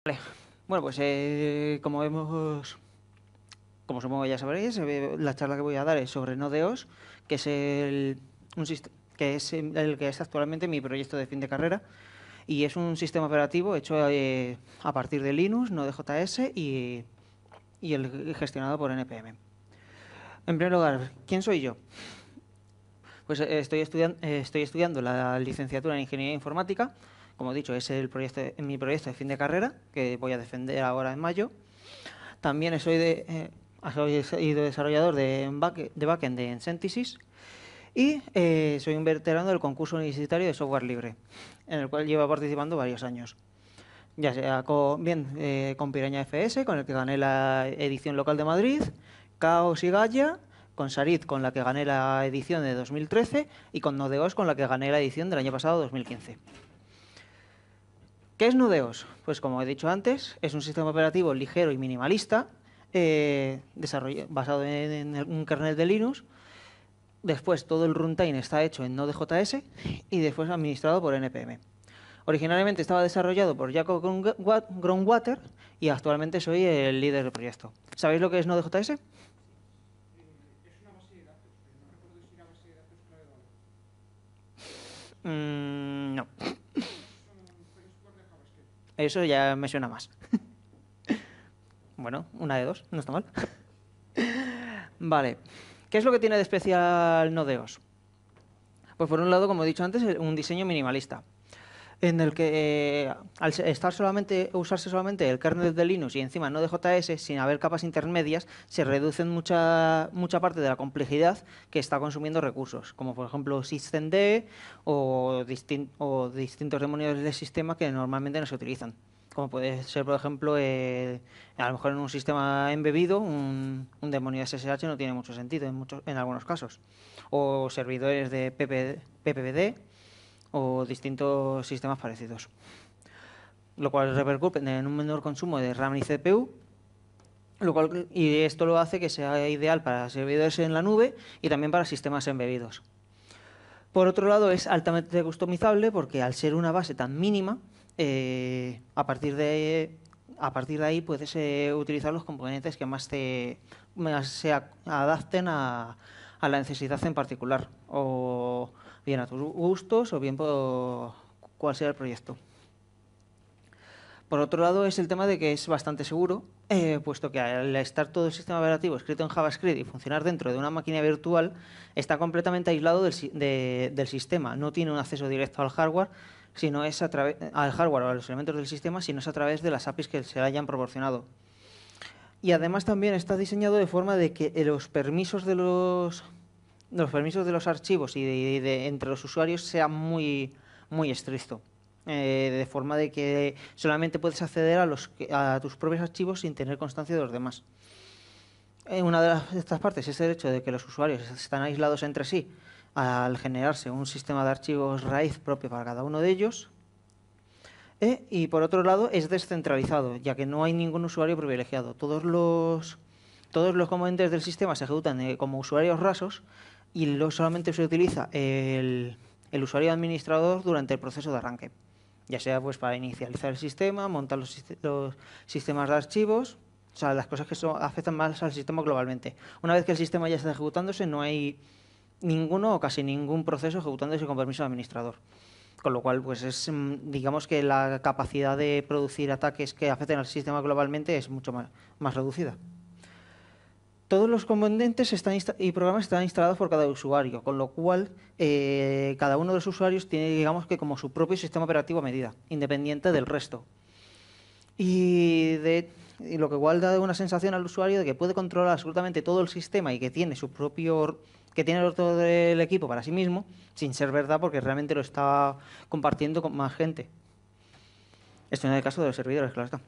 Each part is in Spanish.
Bueno, pues como supongo ya sabréis, la charla que voy a dar es sobre Node.os, que es el que es actualmente mi proyecto de fin de carrera, y es un sistema operativo hecho a partir de Linux, Node.js y gestionado por NPM. En primer lugar, ¿quién soy yo? Pues estoy estudiando la licenciatura en Ingeniería Informática. Como he dicho, es mi proyecto de fin de carrera, que voy a defender ahora en mayo. También soy desarrollador de backend en Synthesis y soy un veterano del concurso universitario de software libre, en el cual llevo participando varios años. Ya sea con Piraña FS, con el que gané la edición local de Madrid, Caos y Gaia, con Sarit, con la que gané la edición de 2013, y con Node.os, con la que gané la edición del año pasado, 2015. ¿Qué es Node.os? Pues como he dicho antes, es un sistema operativo ligero y minimalista, basado en un kernel de Linux. Después todo el runtime está hecho en Node.js y después administrado por NPM. Originalmente estaba desarrollado por Jacob Groundwater y actualmente soy el líder del proyecto. ¿Sabéis lo que es Node.js? No, eso ya me suena más. Bueno, una de dos, no está mal. Vale, ¿qué es lo que tiene de especial Node.os? Pues por un lado, como he dicho antes, un diseño minimalista, en el que al usarse solamente el kernel de Linux y encima Node.js, sin haber capas intermedias, se reduce mucha parte de la complejidad que está consumiendo recursos, como por ejemplo systemd o distintos demonios del sistema que normalmente no se utilizan. Como puede ser, por ejemplo, a lo mejor en un sistema embebido, un demonio SSH no tiene mucho sentido en algunos casos. O servidores de PPD o distintos sistemas parecidos. Lo cual repercute en un menor consumo de RAM y CPU, y esto lo hace que sea ideal para servidores en la nube y también para sistemas embebidos. Por otro lado, es altamente customizable porque al ser una base tan mínima, a partir de ahí puedes utilizar los componentes que más se adapten a la necesidad en particular, o bien a tus gustos o bien por cuál sea el proyecto. Por otro lado, es el tema de que es bastante seguro, puesto que al estar todo el sistema operativo escrito en JavaScript y funcionar dentro de una máquina virtual, está completamente aislado del sistema. No tiene un acceso directo al hardware, al hardware o a los elementos del sistema, sino es a través de las APIs que se le hayan proporcionado. Y además también está diseñado de forma de que los permisos de los archivos y entre los usuarios sean muy estricto. De forma de que solamente puedes acceder a tus propios archivos sin tener constancia de los demás. Una de estas partes es el hecho de que los usuarios están aislados entre sí al generarse un sistema de archivos raíz propio para cada uno de ellos. Y por otro lado es descentralizado, ya que no hay ningún usuario privilegiado. Todos los componentes del sistema se ejecutan como usuarios rasos y solamente se utiliza el usuario administrador durante el proceso de arranque, ya sea pues para inicializar el sistema, montar los sistemas de archivos, o sea, las cosas que afectan más al sistema globalmente. Una vez que el sistema ya está ejecutándose, no hay ninguno o casi ningún proceso ejecutándose con permiso de administrador. Con lo cual, pues digamos que la capacidad de producir ataques que afecten al sistema globalmente es mucho más reducida. Todos los componentes y programas están instalados por cada usuario, con lo cual cada uno de los usuarios tiene, digamos que como su propio sistema operativo a medida, independiente del resto. Y lo que igual da una sensación al usuario de que puede controlar absolutamente todo el sistema y que tiene todo el equipo para sí mismo, sin ser verdad, porque realmente lo está compartiendo con más gente. Esto en el caso de los servidores, claro está.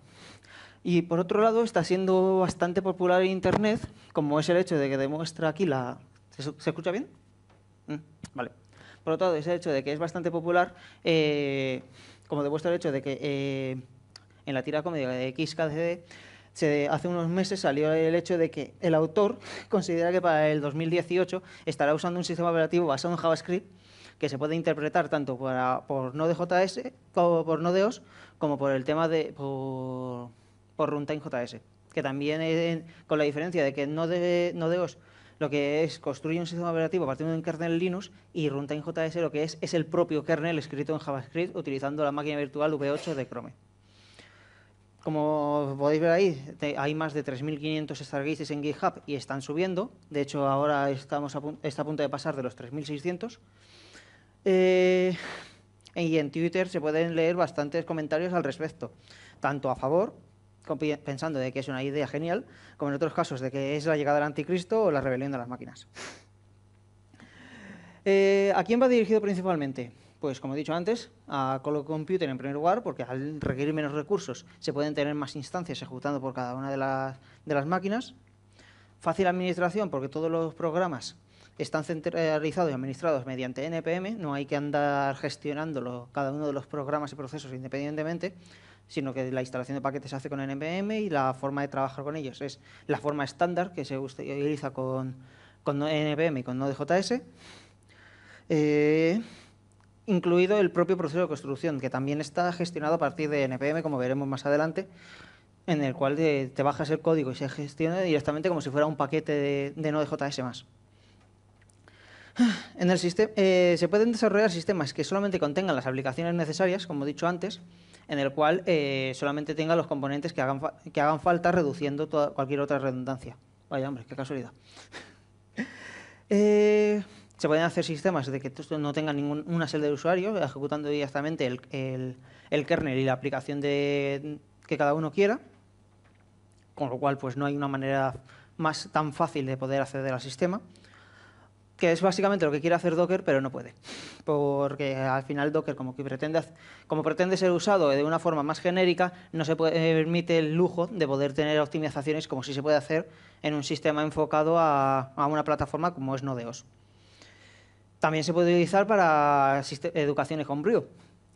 Y por otro lado, está siendo bastante popular en Internet, como es el hecho de que demuestra aquí ¿Se escucha bien? Vale. Por otro lado, es el hecho de que es bastante popular, como demuestra el hecho de que en la tira cómica de XKCD, hace unos meses salió el hecho de que el autor considera que para el 2018 estará usando un sistema operativo basado en JavaScript que se puede interpretar tanto por Node.js como por Node.os, como por el tema de por Runtime.js, que también con la diferencia de que Node.os lo que es construye un sistema operativo partiendo de un kernel Linux, y Runtime.js lo que es el propio kernel escrito en JavaScript utilizando la máquina virtual V8 de Chrome. Como podéis ver ahí, hay más de 3.500 Stargates en GitHub y están subiendo. De hecho, ahora está a punto de pasar de los 3.600. Y en Twitter se pueden leer bastantes comentarios al respecto, tanto a favor, pensando de que es una idea genial, como en otros casos de que es la llegada del anticristo o la rebelión de las máquinas. ¿A quién va dirigido principalmente? Pues, como he dicho antes, a Colo Computer en primer lugar, porque al requerir menos recursos se pueden tener más instancias ejecutando por cada una de las máquinas. Fácil administración, porque todos los programas están centralizados y administrados mediante NPM, no hay que andar gestionándolo cada uno de los programas y procesos independientemente, sino que la instalación de paquetes se hace con NPM y la forma de trabajar con ellos es la forma estándar que se utiliza con NPM y con Node.js. Incluido el propio proceso de construcción, que también está gestionado a partir de NPM, como veremos más adelante, en el cual te bajas el código y se gestiona directamente como si fuera un paquete de Node.js más. En el se pueden desarrollar sistemas que solamente contengan las aplicaciones necesarias, como he dicho antes, en el cual solamente tenga los componentes que hagan falta, reduciendo cualquier otra redundancia. Vaya, hombre, qué casualidad. Se pueden hacer sistemas de que no tengan ninguna celda de usuario, ejecutando directamente el kernel y la aplicación que cada uno quiera, con lo cual pues no hay una manera tan fácil de poder acceder al sistema, que es básicamente lo que quiere hacer Docker, pero no puede, porque al final Docker, como pretende ser usado de una forma más genérica, no se permite el lujo de poder tener optimizaciones como si se puede hacer en un sistema enfocado a una plataforma como es Node.os. También se puede utilizar para educaciones homebrew,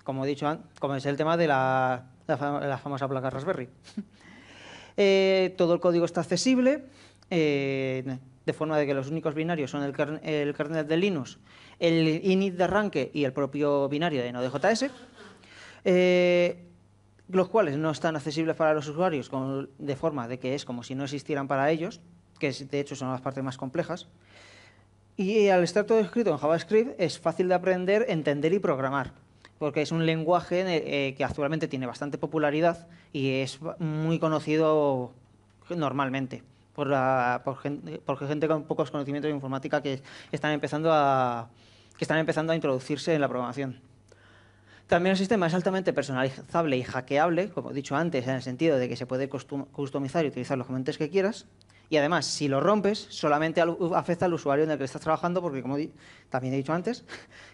como he dicho antes, como es el tema de la famosa placa Raspberry. Todo el código está accesible, de forma de que los únicos binarios son el kernel de Linux, el init de arranque y el propio binario de Node.js, los cuales no están accesibles para los usuarios de forma de que es como si no existieran para ellos, que de hecho son las partes más complejas. Y al estar todo escrito en JavaScript es fácil de aprender, entender y programar, porque es un lenguaje que actualmente tiene bastante popularidad y es muy conocido normalmente por gente con pocos conocimientos de informática que están empezando a introducirse en la programación. También el sistema es altamente personalizable y hackeable, como he dicho antes, en el sentido de que se puede customizar y utilizar los componentes que quieras. Y además, si lo rompes, solamente afecta al usuario en el que estás trabajando, porque como también he dicho antes,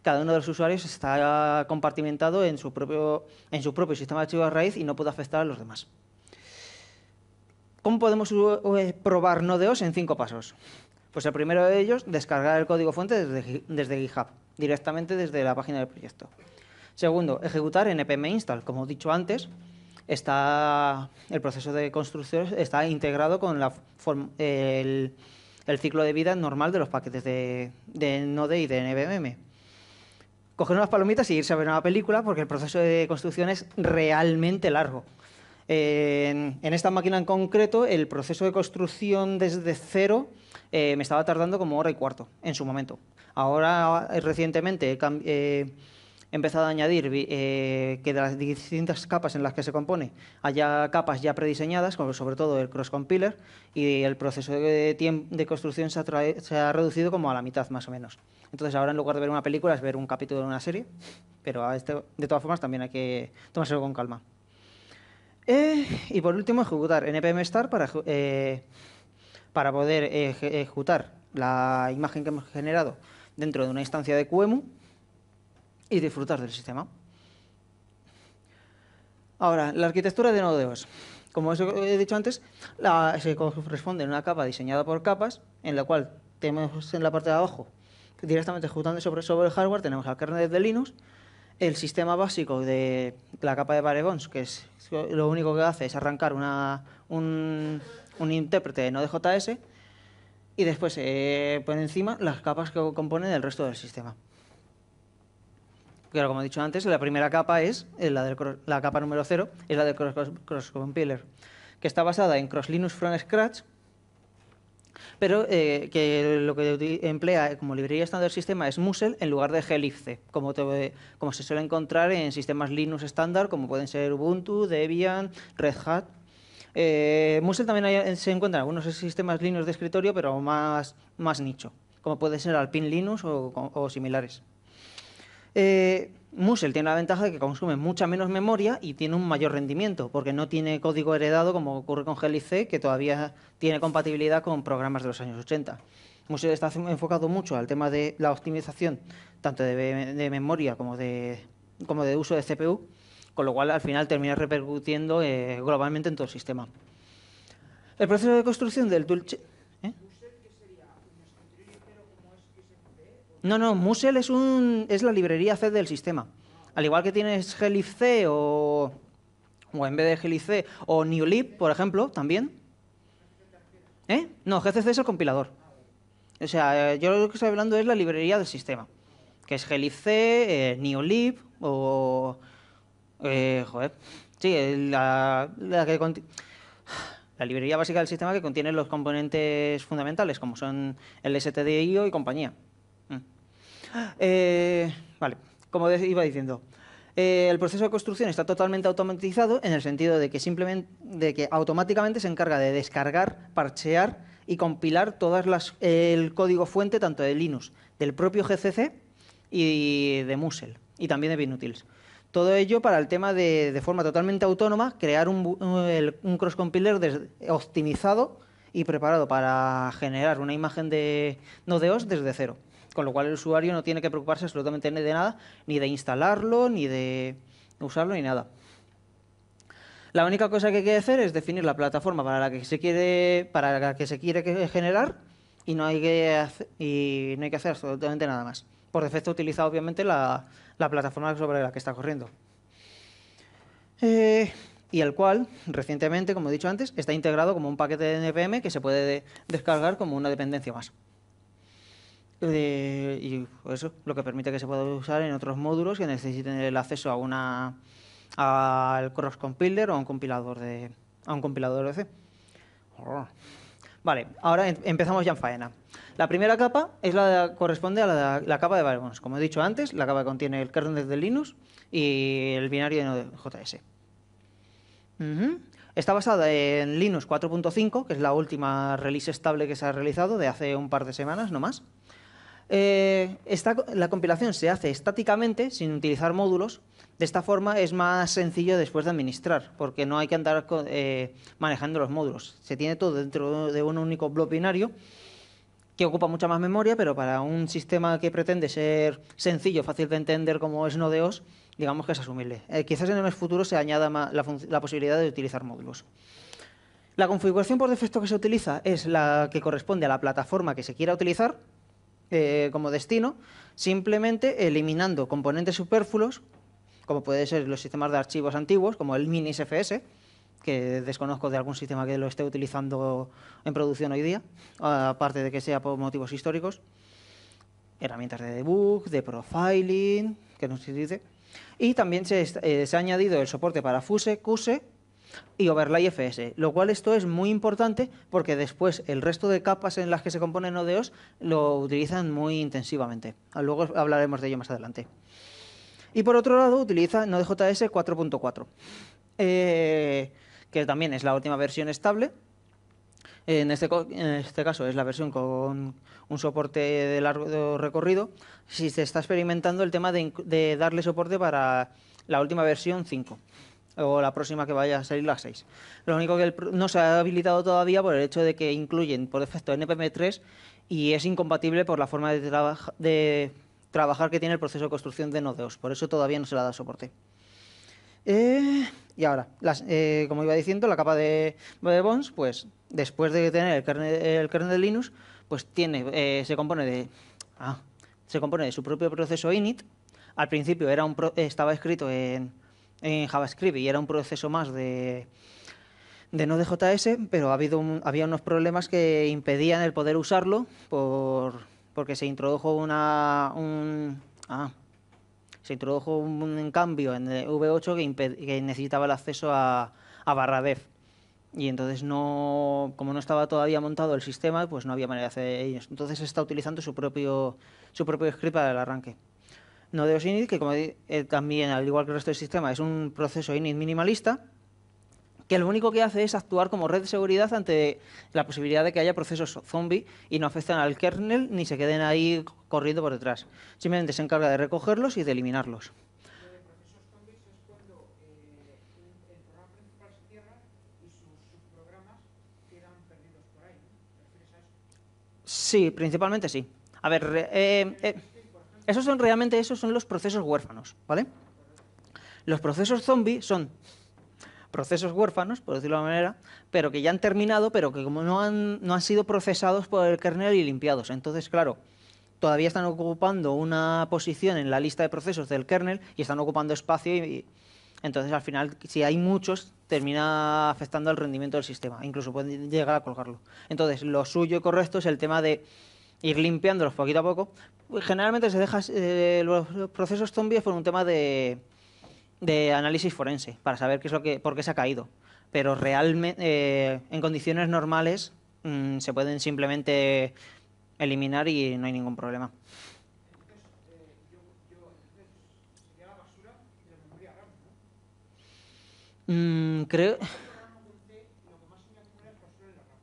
cada uno de los usuarios está compartimentado en su propio sistema de archivos raíz y no puede afectar a los demás. ¿Cómo podemos probar Node.os en 5 pasos? Pues el primero de ellos, descargar el código fuente desde GitHub, directamente desde la página del proyecto. Segundo, ejecutar npm install. Como he dicho antes, el proceso de construcción está integrado con el ciclo de vida normal de los paquetes de Node y de npm. Coger unas palomitas y irse a ver una película, porque el proceso de construcción es realmente largo. En esta máquina en concreto, el proceso de construcción desde cero me estaba tardando como 1 hora y cuarto en su momento. Ahora, recientemente, he empezado a añadir que de las distintas capas en las que se compone haya capas ya prediseñadas, como sobre todo el cross-compiler, y el proceso de construcción se ha reducido como a la mitad, más o menos. Entonces, ahora en lugar de ver una película es ver un capítulo de una serie, pero de todas formas también hay que tomárselo con calma. Y por último, ejecutar npm start para poder ejecutar la imagen que hemos generado dentro de una instancia de QEMU y disfrutar del sistema. Ahora, la arquitectura de Node.os. Como he dicho antes, se corresponde a una capa diseñada por capas, en la cual tenemos en la parte de abajo, directamente ejecutando sobre el hardware, tenemos el kernel de Linux, el sistema básico de la capa de Barebones, que es lo único que hace es arrancar un intérprete de Node.js, y después por encima las capas que componen el resto del sistema. Pero como he dicho antes, la primera capa es la capa número 0, es la del Cross Compiler, que está basada en Cross Linux from Scratch, pero que lo que emplea como librería estándar del sistema es Musel en lugar de glibc, como se suele encontrar en sistemas Linux estándar, como pueden ser Ubuntu, Debian, Red Hat. Musel también se encuentra en algunos sistemas Linux de escritorio, pero más nicho, como puede ser Alpine Linux o similares. Musel tiene la ventaja de que consume mucha menos memoria y tiene un mayor rendimiento, porque no tiene código heredado como ocurre con glibc, que todavía tiene compatibilidad con programas de los años 80. Musel está enfocado mucho al tema de la optimización, tanto de memoria como de uso de CPU, con lo cual al final termina repercutiendo globalmente en todo el sistema. El proceso de construcción del toolchain... No, Musel es la librería C del sistema. Al igual que tienes glibc o en vez de glibc o newlib, por ejemplo, también. No, GCC es el compilador. O sea, yo lo que estoy hablando es la librería del sistema, que es glibc, newlib o... Sí, la librería básica del sistema que contiene los componentes fundamentales, como son el stdio y compañía. Vale, como iba diciendo, el proceso de construcción está totalmente automatizado en el sentido de que automáticamente se encarga de descargar, parchear y compilar el código fuente tanto de Linux, del propio GCC y de Musel y también de Binutils. Todo ello para el tema de forma totalmente autónoma crear un cross compiler optimizado y preparado para generar una imagen de Node.os desde cero. Con lo cual el usuario no tiene que preocuparse absolutamente de nada, ni de instalarlo, ni de usarlo, ni nada. La única cosa que hay que hacer es definir la plataforma para la que se quiere generar y no hay que hacer absolutamente nada más. Por defecto utiliza obviamente la plataforma sobre la que está corriendo. Y el cual, recientemente, como he dicho antes, está integrado como un paquete de NPM que se puede descargar como una dependencia más. Y eso lo que permite que se pueda usar en otros módulos que necesiten el acceso al cross compiler o a un compilador de C. Vale, ahora empezamos ya en faena. La primera capa corresponde a la capa de Barebone. Como he dicho antes, la capa contiene el kernel de Linux y el binario de Node.js. Está basada en Linux 4.5, que es la última release estable que se ha realizado de hace un par de semanas, no más. La compilación se hace estáticamente, sin utilizar módulos. De esta forma es más sencillo después de administrar, porque no hay que andar manejando los módulos. Se tiene todo dentro de un único bloque binario, que ocupa mucha más memoria, pero para un sistema que pretende ser sencillo, fácil de entender como es Node.os, digamos que es asumible. Quizás en el futuro se añada la posibilidad de utilizar módulos. La configuración por defecto que se utiliza es la que corresponde a la plataforma que se quiera utilizar como destino, simplemente eliminando componentes superfluos, como puede ser los sistemas de archivos antiguos, como el MinISFS, que desconozco de algún sistema que lo esté utilizando en producción hoy día, aparte de que sea por motivos históricos, herramientas de debug, de profiling, que no se dice, y también se ha añadido el soporte para Fuse, Quse y Overlay FS, lo cual esto es muy importante porque después el resto de capas en las que se componen Node.os lo utilizan muy intensivamente. Luego hablaremos de ello más adelante. Y por otro lado utiliza Node.js 4.4, que también es la última versión estable. En este caso es la versión con un soporte de largo recorrido. Si se está experimentando el tema de darle soporte para la última versión 5. O la próxima que vaya a salir, la 6. Lo único que no se ha habilitado todavía por el hecho de que incluyen por defecto NPM3 y es incompatible por la forma de trabajar que tiene el proceso de construcción de Node.os. Por eso todavía no se le ha dado soporte. Y ahora, como iba diciendo, la capa de Bones, pues después de tener el kernel de Linux, pues se compone de su propio proceso init. Al principio estaba escrito en JavaScript y era un proceso más de Node.js, pero había unos problemas que impedían el poder usarlo porque se introdujo se introdujo un cambio en el V8 que necesitaba el acceso a barra dev. Y entonces, como no estaba todavía montado el sistema, pues no había manera de hacer ellos. Entonces se está utilizando su propio script para el arranque. Nodeos init, que también, al igual que el resto del sistema, es un proceso init minimalista, que lo único que hace es actuar como red de seguridad ante la posibilidad de que haya procesos zombie y no afecten al kernel ni se queden ahí corriendo por detrás. Simplemente se encarga de recogerlos y de eliminarlos. Lo de procesos zombies es cuando el programa principal se cierra y sus subprogramas quedan perdidos por ahí, ¿no? ¿Te refieres a eso? Sí, principalmente sí. A ver, esos son los procesos huérfanos, ¿vale? Los procesos zombie son procesos huérfanos, por decirlo de una manera, pero que ya han terminado, pero que como no han sido procesados por el kernel y limpiados. Entonces, claro, todavía están ocupando una posición en la lista de procesos del kernel y están ocupando espacio y entonces al final, si hay muchos, termina afectando al rendimiento del sistema. Incluso pueden llegar a colgarlo. Entonces, lo suyo y correcto es el tema de ir limpiándolos poquito a poco. Generalmente se deja los procesos zombies por un tema de análisis forense, para saber por qué se ha caído. Pero realmente, en condiciones normales, se pueden simplemente eliminar y no hay ningún problema. Entonces, entonces sería la basura de la memoria RAM, ¿no? Creo. Un programa con C, lo que más se me acumula es basura en la RAM.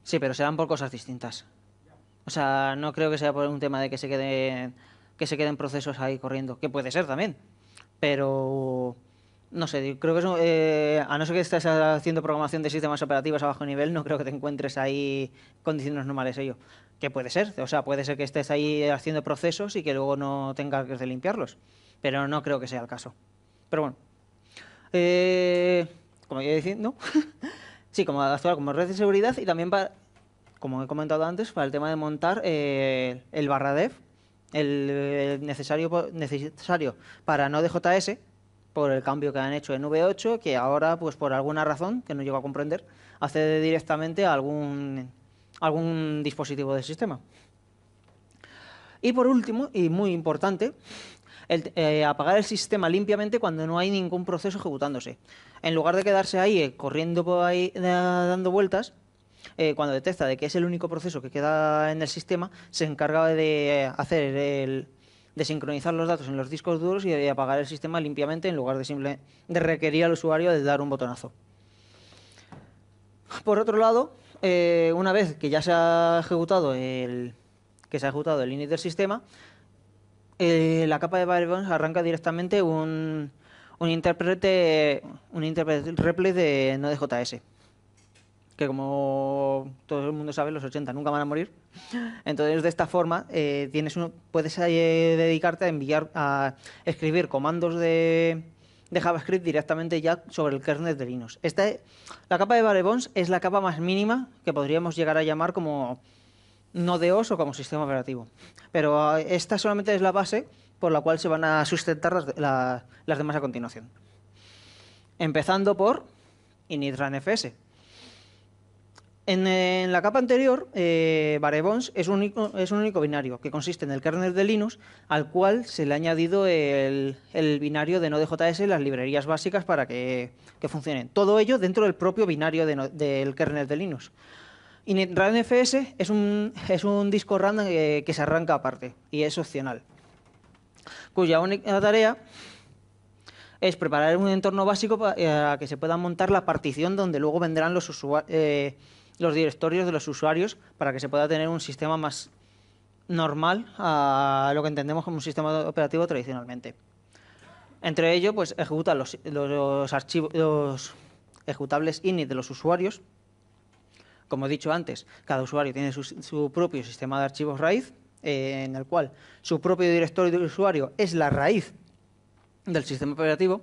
Sí, pero serán por cosas distintas. Ya. O sea, no creo que sea por un tema de que se queden procesos ahí corriendo, que puede ser también. Pero no sé, creo que a no ser que estés haciendo programación de sistemas operativos a bajo nivel, no creo que te encuentres ahí condiciones normales ello. Que puede ser, o sea, puede ser que estés ahí haciendo procesos y que luego no tengas que limpiarlos. Pero no creo que sea el caso. Pero bueno, como iba diciendo, sí, como actuar como red de seguridad y también como he comentado antes, para el tema de montar el barra dev, el necesario para Node.js, por el cambio que han hecho en V8, que ahora, pues por alguna razón, que no llego a comprender, accede directamente a algún dispositivo del sistema. Y por último, y muy importante, apagar el sistema limpiamente cuando no hay ningún proceso ejecutándose. En lugar de quedarse ahí corriendo por ahí dando vueltas, cuando detecta de que es el único proceso que queda en el sistema, se encarga de sincronizar los datos en los discos duros y de apagar el sistema limpiamente en lugar de requerir al usuario de dar un botonazo. Por otro lado, una vez que ya se ha ejecutado el init del sistema, la capa de Barebones arranca directamente un intérprete replay de Node.js, que como todo el mundo sabe, los 80 nunca van a morir. Entonces, de esta forma, puedes dedicarte a escribir comandos de JavaScript directamente ya sobre el kernel de Linux. La capa de Barebones es la capa más mínima que podríamos llegar a llamar como Node.os o como sistema operativo. Pero esta solamente es la base por la cual se van a sustentar las demás a continuación. Empezando por initRunFS. En la capa anterior, Barebones es un único binario que consiste en el kernel de Linux, al cual se le ha añadido el binario de Node.js y las librerías básicas para que funcionen. Todo ello dentro del propio binario del kernel de Linux. initRunFS es un disco RAM que se arranca aparte y es opcional, cuya única tarea es preparar un entorno básico para que se pueda montar la partición donde luego vendrán los directorios de los usuarios para que se pueda tener un sistema más normal a lo que entendemos como un sistema operativo tradicionalmente. Entre ello, pues ejecuta los archivos, los ejecutables init de los usuarios. Como he dicho antes, cada usuario tiene su propio sistema de archivos raíz, en el cual su propio directorio de usuario es la raíz del sistema operativo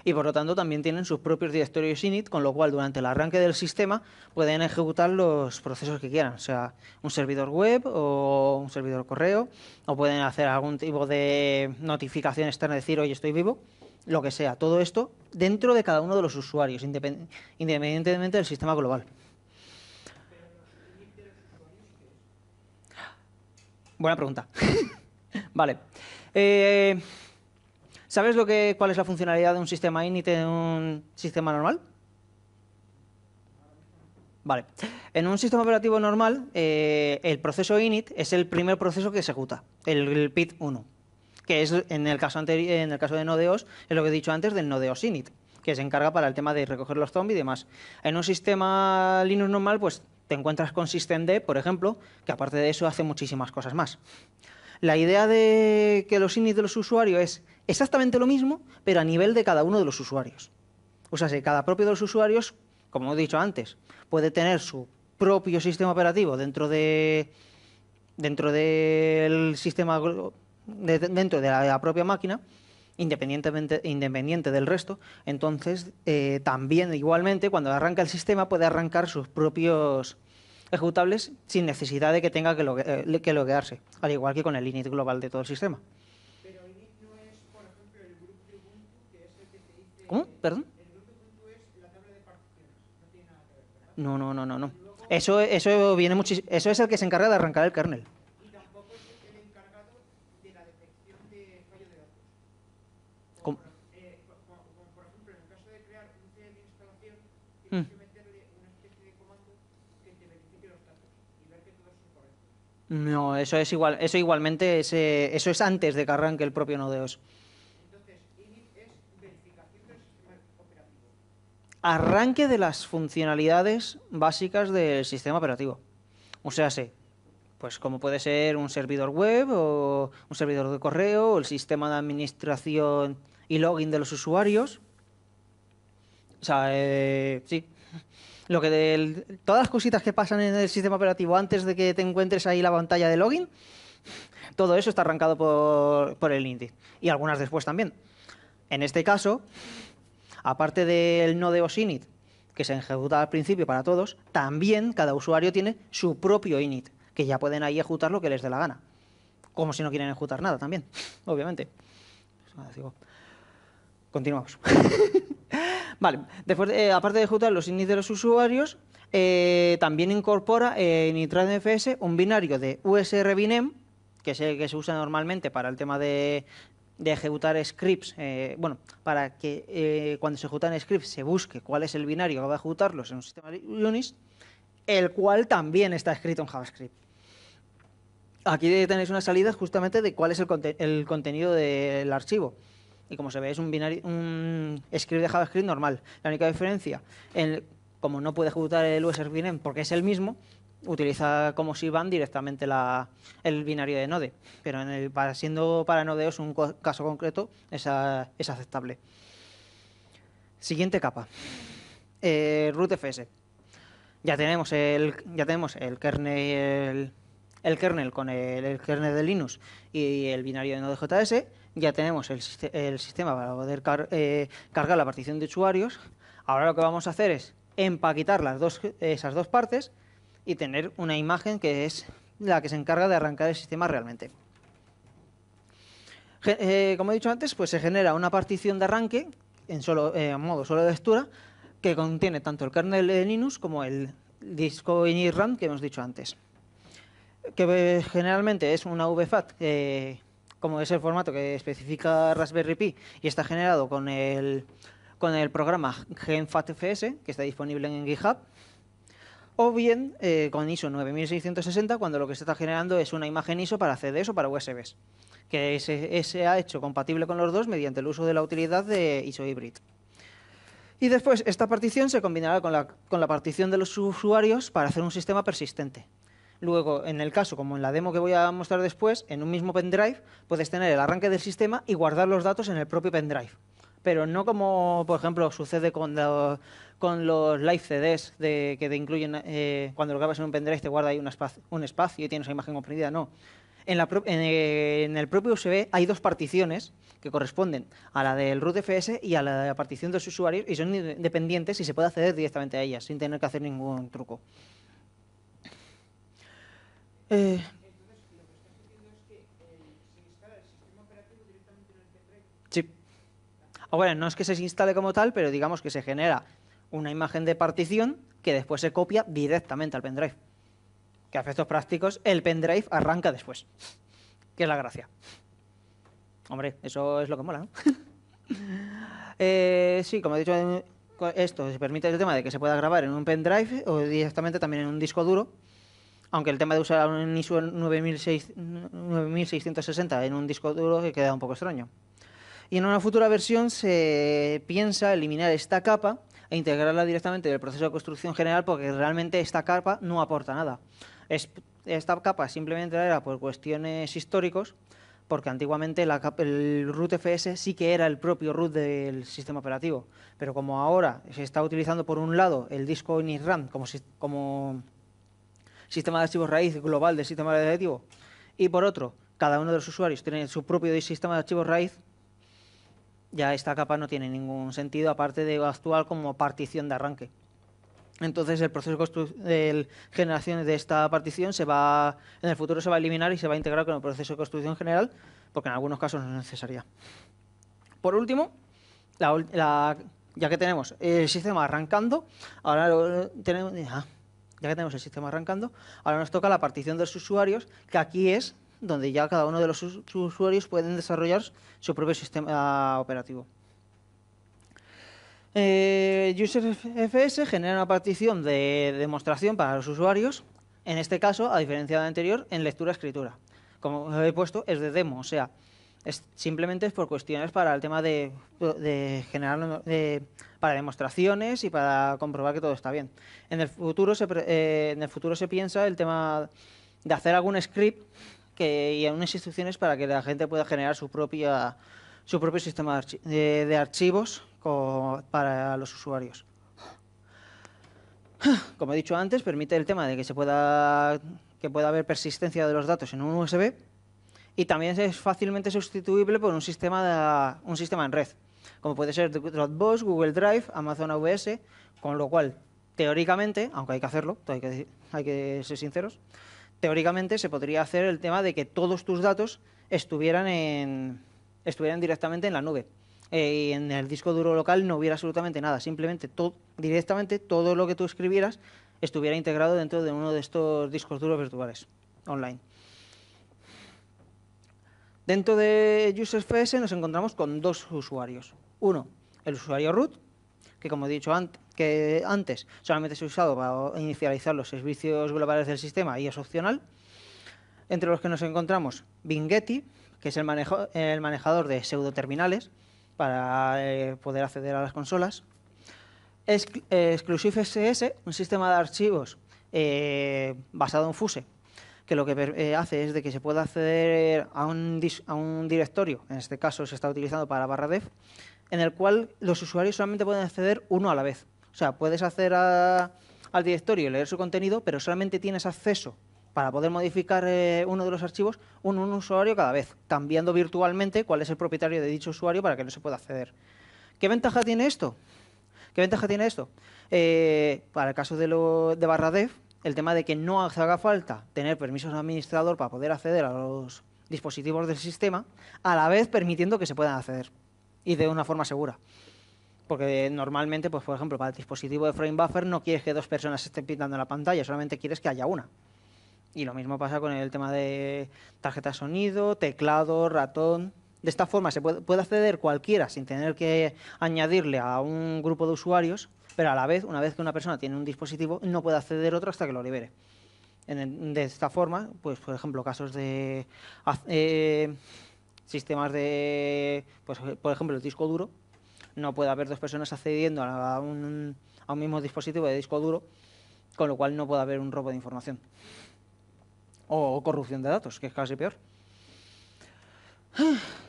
y por lo tanto también tienen sus propios directorios init, con lo cual durante el arranque del sistema pueden ejecutar los procesos que quieran, o sea, un servidor web o un servidor correo, o pueden hacer algún tipo de notificación externa, decir, oye, estoy vivo, lo que sea. Todo esto dentro de cada uno de los usuarios, independientemente del sistema global. Buena pregunta. Vale. ¿Sabes cuál es la funcionalidad de un sistema init en un sistema normal? Vale. En un sistema operativo normal, el proceso init es el primer proceso que ejecuta, el PIT 1, que es en el caso de Node.os, es lo que he dicho antes del Node.os init, que se encarga para el tema de recoger los zombies y demás. En un sistema Linux normal, pues te encuentras con systemd, por ejemplo, que aparte de eso hace muchísimas cosas más. La idea de que los inits de los usuarios es exactamente lo mismo, pero a nivel de cada uno de los usuarios. O sea, si cada propio de los usuarios, como he dicho antes, puede tener su propio sistema operativo dentro del sistema, dentro de la propia máquina, independiente del resto, entonces también igualmente cuando arranca el sistema puede arrancar sus propios ejecutables sin necesidad de que tenga que loguearse, al igual que con el init global de todo el sistema. Pero init no es, por ejemplo, el grupo de Ubuntu, que es el que te dice... ¿Cómo? ¿Perdón? El grupo de Ubuntu es la tabla de particiones, no tiene nada que ver, ¿verdad? No. Y luego, Eso es el que se encarga de arrancar el kernel. y tampoco es el encargado de la detección de fallo de datos. ¿Cómo? Como por ejemplo, en el caso de crear un CD de instalación, Mm. tienes que meterle una especie de comando que te verifique los datos y ver que todos son correctos. No, eso es igual, eso igualmente eso es antes de que arranque el propio Node.os. Entonces, init es verificación del sistema operativo. Arranque de las funcionalidades básicas del sistema operativo. O sea, pues como puede ser un servidor web o un servidor de correo o el sistema de administración y login de los usuarios. O sea, sí. Todas las cositas que pasan en el sistema operativo antes de que te encuentres ahí la pantalla de login, todo eso está arrancado por el init. Y algunas después también. En este caso, aparte del Node.os init, que se ejecuta al principio para todos, también cada usuario tiene su propio init, que ya pueden ahí ejecutar lo que les dé la gana. Como si no quieren ejecutar nada también, obviamente. Continuamos. Vale, después, aparte de ejecutar los inits de los usuarios, también incorpora en initradfs un binario de usr binem, que es el que se usa normalmente para el tema de ejecutar scripts, para que cuando se ejecutan scripts se busque cuál es el binario que va a ejecutarlos en un sistema Unix, el cual también está escrito en JavaScript. Aquí tenéis unas salidas justamente de cuál es el contenido del archivo. Y como se ve, es un script de JavaScript normal. La única diferencia, como no puede ejecutar el usr binem porque es el mismo, utiliza como shebang directamente el binario de Node. Pero siendo para Node.os un caso concreto, es aceptable. Siguiente capa. rootfs. Ya tenemos el kernel con el kernel de Linux y el binario de Node.js. Ya tenemos el sistema para poder cargar la partición de usuarios. Ahora lo que vamos a hacer es empaquetar esas dos partes y tener una imagen que es la que se encarga de arrancar el sistema realmente. Como he dicho antes, pues se genera una partición de arranque en modo solo de lectura que contiene tanto el kernel de Linux como el disco init RAM que hemos dicho antes. Que generalmente es una VFAT, como es el formato que especifica Raspberry Pi y está generado con el programa GenFATFS, que está disponible en GitHub, o bien con ISO 9660, cuando lo que se está generando es una imagen ISO para CDs o para USBs, que se ha hecho compatible con los dos mediante el uso de la utilidad de ISO Hybrid. Y después esta partición se combinará con la partición de los usuarios para hacer un sistema persistente. Luego, en el caso, como en la demo que voy a mostrar después, en un mismo pendrive puedes tener el arranque del sistema y guardar los datos en el propio pendrive. Pero no como, por ejemplo, sucede con los live CDs que te incluyen, cuando lo grabas en un pendrive te guarda ahí un espacio y tienes una imagen comprimida. No. En el propio USB hay dos particiones que corresponden a la del rootfs y a la de la partición de los usuarios y son independientes y se puede acceder directamente a ellas sin tener que hacer ningún truco. Entonces, lo que estás diciendo es que se instala el sistema operativo directamente en el pendrive. Sí. Bueno, no es que se instale como tal, pero digamos que se genera una imagen de partición que después se copia directamente al pendrive. Que a efectos prácticos el pendrive arranca después, que es la gracia. Hombre, eso es lo que mola, ¿no? Sí, como he dicho, esto se permite el tema de que se pueda grabar en un pendrive o directamente también en un disco duro, aunque el tema de usar un ISO 9660 en un disco duro que queda un poco extraño. Y en una futura versión se piensa eliminar esta capa e integrarla directamente en el proceso de construcción general, porque realmente esta capa no aporta nada. Esta capa simplemente era por cuestiones históricos, porque antiguamente el root FS sí que era el propio root del sistema operativo, pero como ahora se está utilizando por un lado el disco initram como sistema de archivos raíz global del sistema operativo, y por otro, cada uno de los usuarios tiene su propio sistema de archivos raíz, ya esta capa no tiene ningún sentido, aparte de actuar como partición de arranque. Entonces el proceso de generación de esta partición en el futuro se va a eliminar y se va a integrar con el proceso de construcción general, porque en algunos casos no es necesaria. Por último, ya que tenemos el sistema arrancando, ahora tenemos, ya que tenemos el sistema arrancando, ahora nos toca la partición de los usuarios, que aquí es donde ya cada uno de los usuarios pueden desarrollar su propio sistema operativo. UserFS genera una partición de demostración para los usuarios, en este caso, a diferencia de la anterior, en lectura-escritura. Como he puesto, es de demo, o sea, simplemente es por cuestiones para el tema de generar para demostraciones y para comprobar que todo está bien. En el futuro se piensa el tema de hacer algún script y unas instrucciones para que la gente pueda generar su propio sistema de archivos para los usuarios. Como he dicho antes, permite el tema de que pueda haber persistencia de los datos en un USB, y también es fácilmente sustituible por un sistema en red, como puede ser Dropbox, Google Drive, Amazon AWS, con lo cual, teóricamente, aunque hay que hacerlo, hay que ser sinceros, teóricamente se podría hacer el tema de que todos tus datos estuvieran directamente en la nube. Y en el disco duro local no hubiera absolutamente nada, simplemente directamente todo lo que tú escribieras estuviera integrado dentro de uno de estos discos duros virtuales online. Dentro de UserFS nos encontramos con dos usuarios. Uno, el usuario root, que como he dicho antes solamente se ha usado para inicializar los servicios globales del sistema y es opcional. Entre los que nos encontramos Bingetti, que es el manejador de pseudoterminales para poder acceder a las consolas. ExclusiveSS, un sistema de archivos basado en Fuse, que lo que hace es de que se pueda acceder a un directorio, en este caso se está utilizando para /dev, en el cual los usuarios solamente pueden acceder uno a la vez. O sea, puedes acceder al directorio y leer su contenido, pero solamente tienes acceso para poder modificar uno de los archivos un usuario cada vez, cambiando virtualmente cuál es el propietario de dicho usuario para que no se pueda acceder. ¿Qué ventaja tiene esto? Para el caso de /dev, el tema de que no haga falta tener permisos de administrador para poder acceder a los dispositivos del sistema, a la vez permitiendo que se puedan acceder y de una forma segura. Porque normalmente, pues por ejemplo, para el dispositivo de frame buffer no quieres que dos personas estén pintando en la pantalla, solamente quieres que haya una. Y lo mismo pasa con el tema de tarjeta de sonido, teclado, ratón. De esta forma se puede acceder cualquiera sin tener que añadirle a un grupo de usuarios, pero a la vez, una vez que una persona tiene un dispositivo, no puede acceder otro hasta que lo libere. De esta forma, pues por ejemplo, casos de sistemas de, pues, por ejemplo, el disco duro, no puede haber dos personas accediendo a un mismo dispositivo de disco duro, con lo cual no puede haber un robo de información. O corrupción de datos, que es casi peor.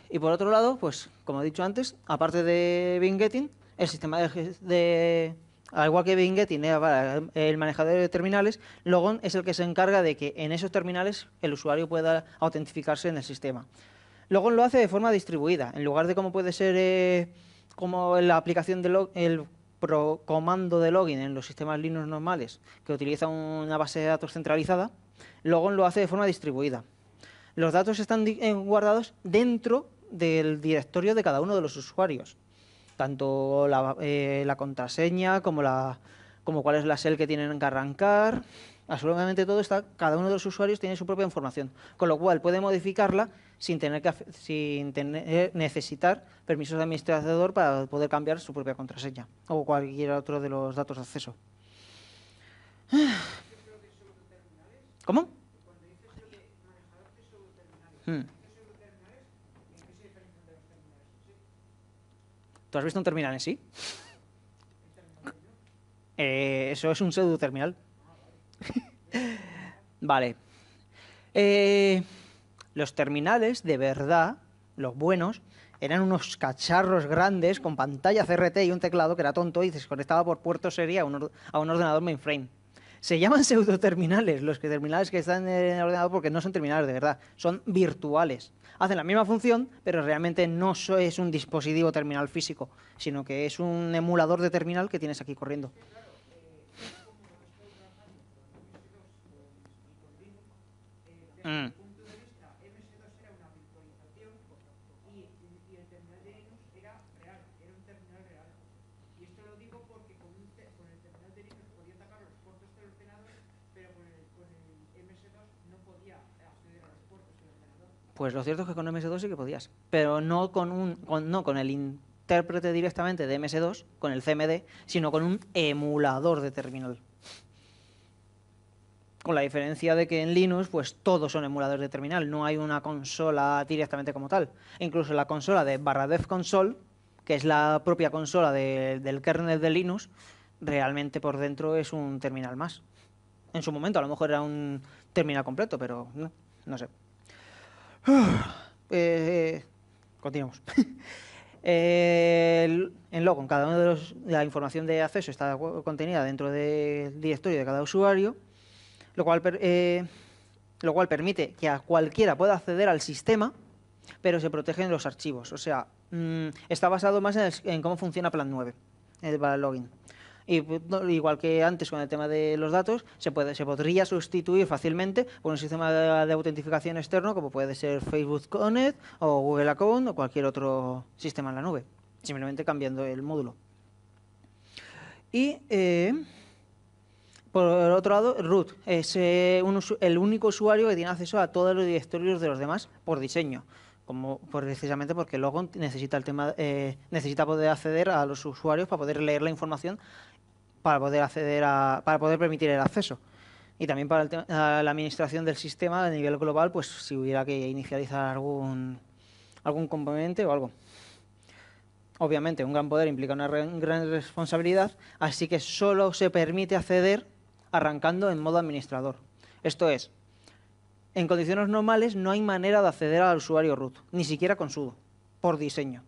Y por otro lado, pues como he dicho antes, aparte de Bingetti, el sistema al igual que Bingetti para el manejador de terminales, Logon es el que se encarga de que en esos terminales el usuario pueda autentificarse en el sistema. Logon lo hace de forma distribuida, en lugar de como puede ser como la aplicación de comando de login en los sistemas Linux normales, que utiliza una base de datos centralizada. Logon lo hace de forma distribuida. Los datos están guardados dentro del directorio de cada uno de los usuarios. Tanto la contraseña como como cuál es la shell que tienen que arrancar. Absolutamente todo está, cada uno de los usuarios tiene su propia información, con lo cual puede modificarla sin necesitar permisos de administrador para poder cambiar su propia contraseña o cualquier otro de los datos de acceso. ¿Cómo? Cuando dices lo de manejador de pseudoterminales, Hmm. ¿estos pseudoterminales en qué se diferencian de los terminales? ¿Sí? ¿Tú has visto un terminal en sí? ¿El terminal no? Eso es un pseudo terminal. Vale. Los terminales, de verdad, los buenos, eran unos cacharros grandes con pantalla CRT y un teclado que era tonto y se conectaba por puerto serie a un ordenador mainframe. Se llaman pseudoterminales los terminales que están en el ordenador porque no son terminales de verdad, son virtuales. Hacen la misma función, pero realmente no es un dispositivo terminal físico, sino que es un emulador de terminal que tienes aquí corriendo. Desde Mm. mi punto de vista, MS2 era una virtualización y el terminal de Linux era real, era un terminal real. Y esto lo digo porque con el terminal de Linux podía atacar los puertos del ordenador, pero con el MS2 no podía acceder a los puertos del ordenador. Pues lo cierto es que con MS2 sí que podías, pero no con el intérprete directamente de MS2, con el CMD, sino con un emulador de terminal. Con la diferencia de que en Linux, pues todos son emuladores de terminal, no hay una consola directamente como tal. E incluso la consola de /dev console, que es la propia consola del kernel de Linux, realmente por dentro es un terminal más. En su momento a lo mejor era un terminal completo, pero no sé. Continuamos. En Logon, cada uno de la información de acceso está contenida dentro del directorio de cada usuario, lo cual permite que a cualquiera pueda acceder al sistema, pero se protegen los archivos. O sea, está basado más en cómo funciona Plan 9 para el login. Y igual que antes con el tema de los datos, se podría sustituir fácilmente por un sistema de autentificación externo como puede ser Facebook Connect o Google Account o cualquier otro sistema en la nube, simplemente cambiando el módulo. Y por otro lado, root es el único usuario que tiene acceso a todos los directorios de los demás por diseño, precisamente porque Logon necesita necesita poder acceder a los usuarios para poder leer la información, para poder permitir el acceso. Y también para la administración del sistema a nivel global, pues si hubiera que inicializar algún componente o algo. Obviamente, un gran poder implica una gran responsabilidad, así que solo se permite acceder arrancando en modo administrador. Esto es, en condiciones normales no hay manera de acceder al usuario root, ni siquiera con sudo, por diseño.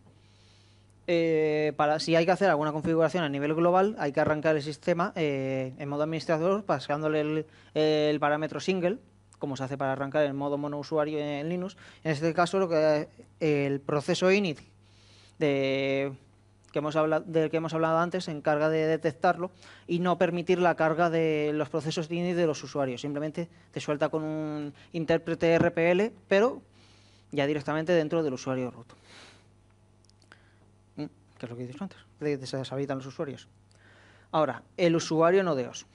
Si hay que hacer alguna configuración a nivel global, hay que arrancar el sistema en modo administrador, pasándole el parámetro single, como se hace para arrancar en modo monousuario en Linux. En este caso, el proceso init del que hemos hablado antes se encarga de detectarlo y no permitir la carga de los procesos de init de los usuarios. Simplemente te suelta con un intérprete RPL, pero ya directamente dentro del usuario root. Que es lo que he dicho antes, de que se deshabilitan los usuarios. Ahora, el usuario nodeos.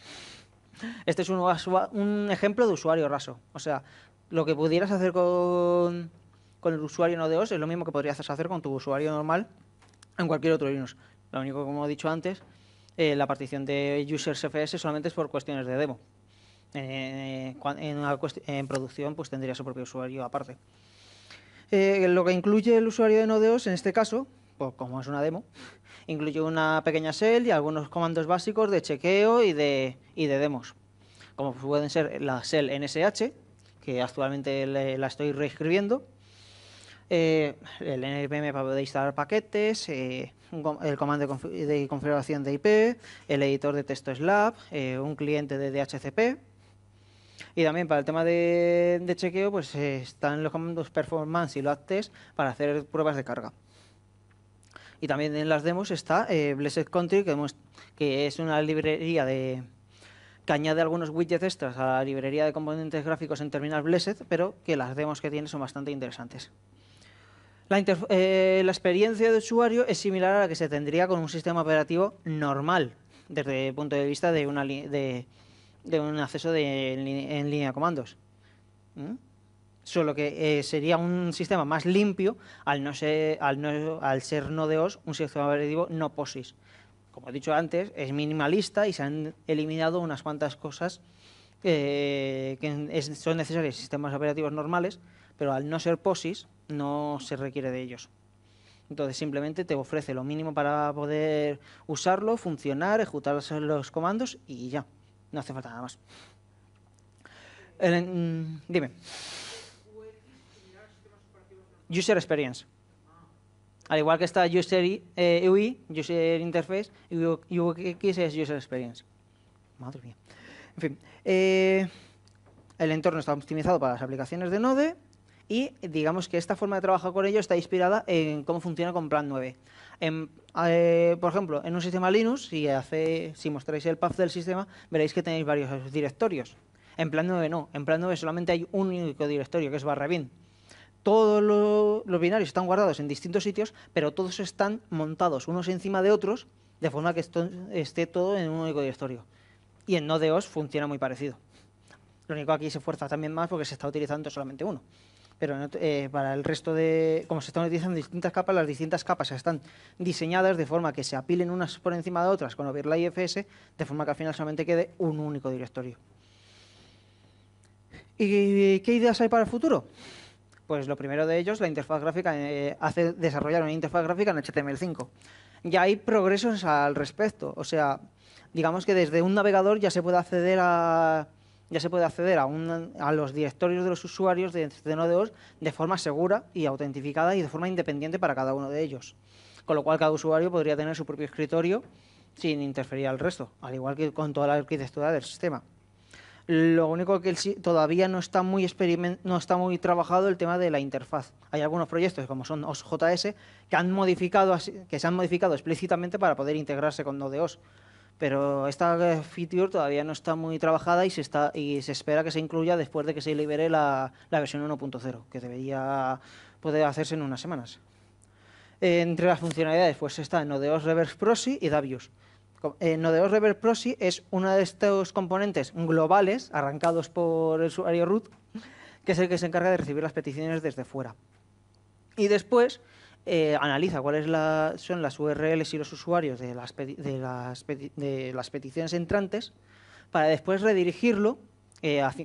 Este es un ejemplo de usuario raso. O sea, lo que pudieras hacer con el usuario nodeos es lo mismo que podrías hacer con tu usuario normal en cualquier otro Linux. Lo único, como he dicho antes, la partición de users FS solamente es por cuestiones de demo. En producción, pues tendría su propio usuario aparte. Lo que incluye el usuario de nodeos, en este caso, pues como es una demo, incluye una pequeña shell y algunos comandos básicos de chequeo y de demos, como pueden ser la shell NSH, que actualmente la estoy reescribiendo, el npm para poder instalar paquetes, el comando de configuración de IP, el editor de texto Slab, un cliente de DHCP. Y también para el tema de chequeo, pues están los comandos performance y load test para hacer pruebas de carga. Y también en las demos está Blessed Country, que es una librería que añade algunos widgets extras a la librería de componentes gráficos en Terminal Blessed, pero que las demos que tiene son bastante interesantes. La experiencia de usuario es similar a la que se tendría con un sistema operativo normal, desde el punto de vista de, de un acceso en línea de comandos. ¿Mm? Solo que sería un sistema más limpio al ser Node.os un sistema operativo no POSIX. Como he dicho antes, es minimalista y se han eliminado unas cuantas cosas que son necesarias en sistemas operativos normales, pero al no ser POSIX no se requiere de ellos. Entonces simplemente te ofrece lo mínimo para poder usarlo, funcionar, ejecutar los comandos y ya. No hace falta nada más. Dime. User Experience. Al igual que está User UI, User Interface, UX es User Experience. Madre mía. En fin. El entorno está optimizado para las aplicaciones de Node y digamos que esta forma de trabajar con ello está inspirada en cómo funciona con Plan 9. Por ejemplo, en un sistema Linux, si mostráis el path del sistema, veréis que tenéis varios directorios. En Plan 9 no. En Plan 9 solamente hay un único directorio, que es /bin. Todos los binarios están guardados en distintos sitios, pero todos están montados unos encima de otros, de forma que esté todo en un único directorio. Y en Node.os funciona muy parecido. Lo único aquí se fuerza también más porque se está utilizando solamente uno. Pero para el resto como se están utilizando distintas capas, las distintas capas están diseñadas de forma que se apilen unas por encima de otras con overlay FS, de forma que al final solamente quede un único directorio. ¿Y qué ideas hay para el futuro? Pues lo primero de ellos, la interfaz gráfica, desarrollar una interfaz gráfica en HTML5. Ya hay progresos al respecto. O sea, digamos que desde un navegador ya se puede acceder a los directorios de los usuarios de Node.os de forma segura y autentificada y de forma independiente para cada uno de ellos. Con lo cual cada usuario podría tener su propio escritorio sin interferir al resto, al igual que con toda la arquitectura del sistema. Lo único que todavía no está muy trabajado el tema de la interfaz. Hay algunos proyectos como son OSJS que se han modificado explícitamente para poder integrarse con Node.os. Pero esta feature todavía no está muy trabajada y se espera que se incluya después de que se libere la versión 1.0, que debería poder hacerse en unas semanas. Entre las funcionalidades pues está Node.os Reverse Proxy y Davius. Node.os Reverse Proxy es uno de estos componentes globales arrancados por el usuario root, que es el que se encarga de recibir las peticiones desde fuera. Y después analiza cuáles son las URLs y los usuarios de las peticiones entrantes para después redirigirlo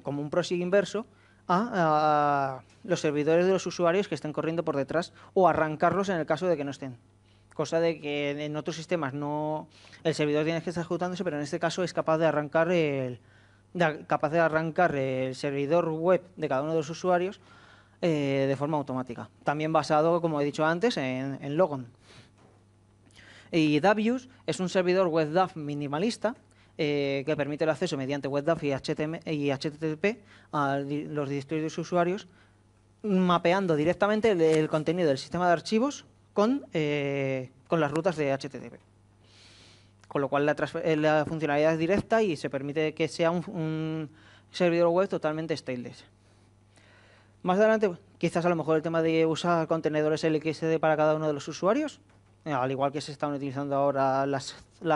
como un proxy inverso a los servidores de los usuarios que estén corriendo por detrás o arrancarlos en el caso de que no estén. Cosa de que en otros sistemas el servidor tiene que estar ejecutándose, pero en este caso es capaz de arrancar el servidor web de cada uno de los usuarios de forma automática. También basado, como he dicho antes, en Logon. Y Davius es un servidor WebDAV minimalista que permite el acceso mediante WebDAV y HTTP a los directorios de los usuarios, mapeando directamente el contenido del sistema de archivos con las rutas de HTTP. Con lo cual la funcionalidad es directa y se permite que sea un servidor web totalmente stateless. Más adelante, quizás a lo mejor el tema de usar contenedores LXD para cada uno de los usuarios, al igual que se están utilizando ahora las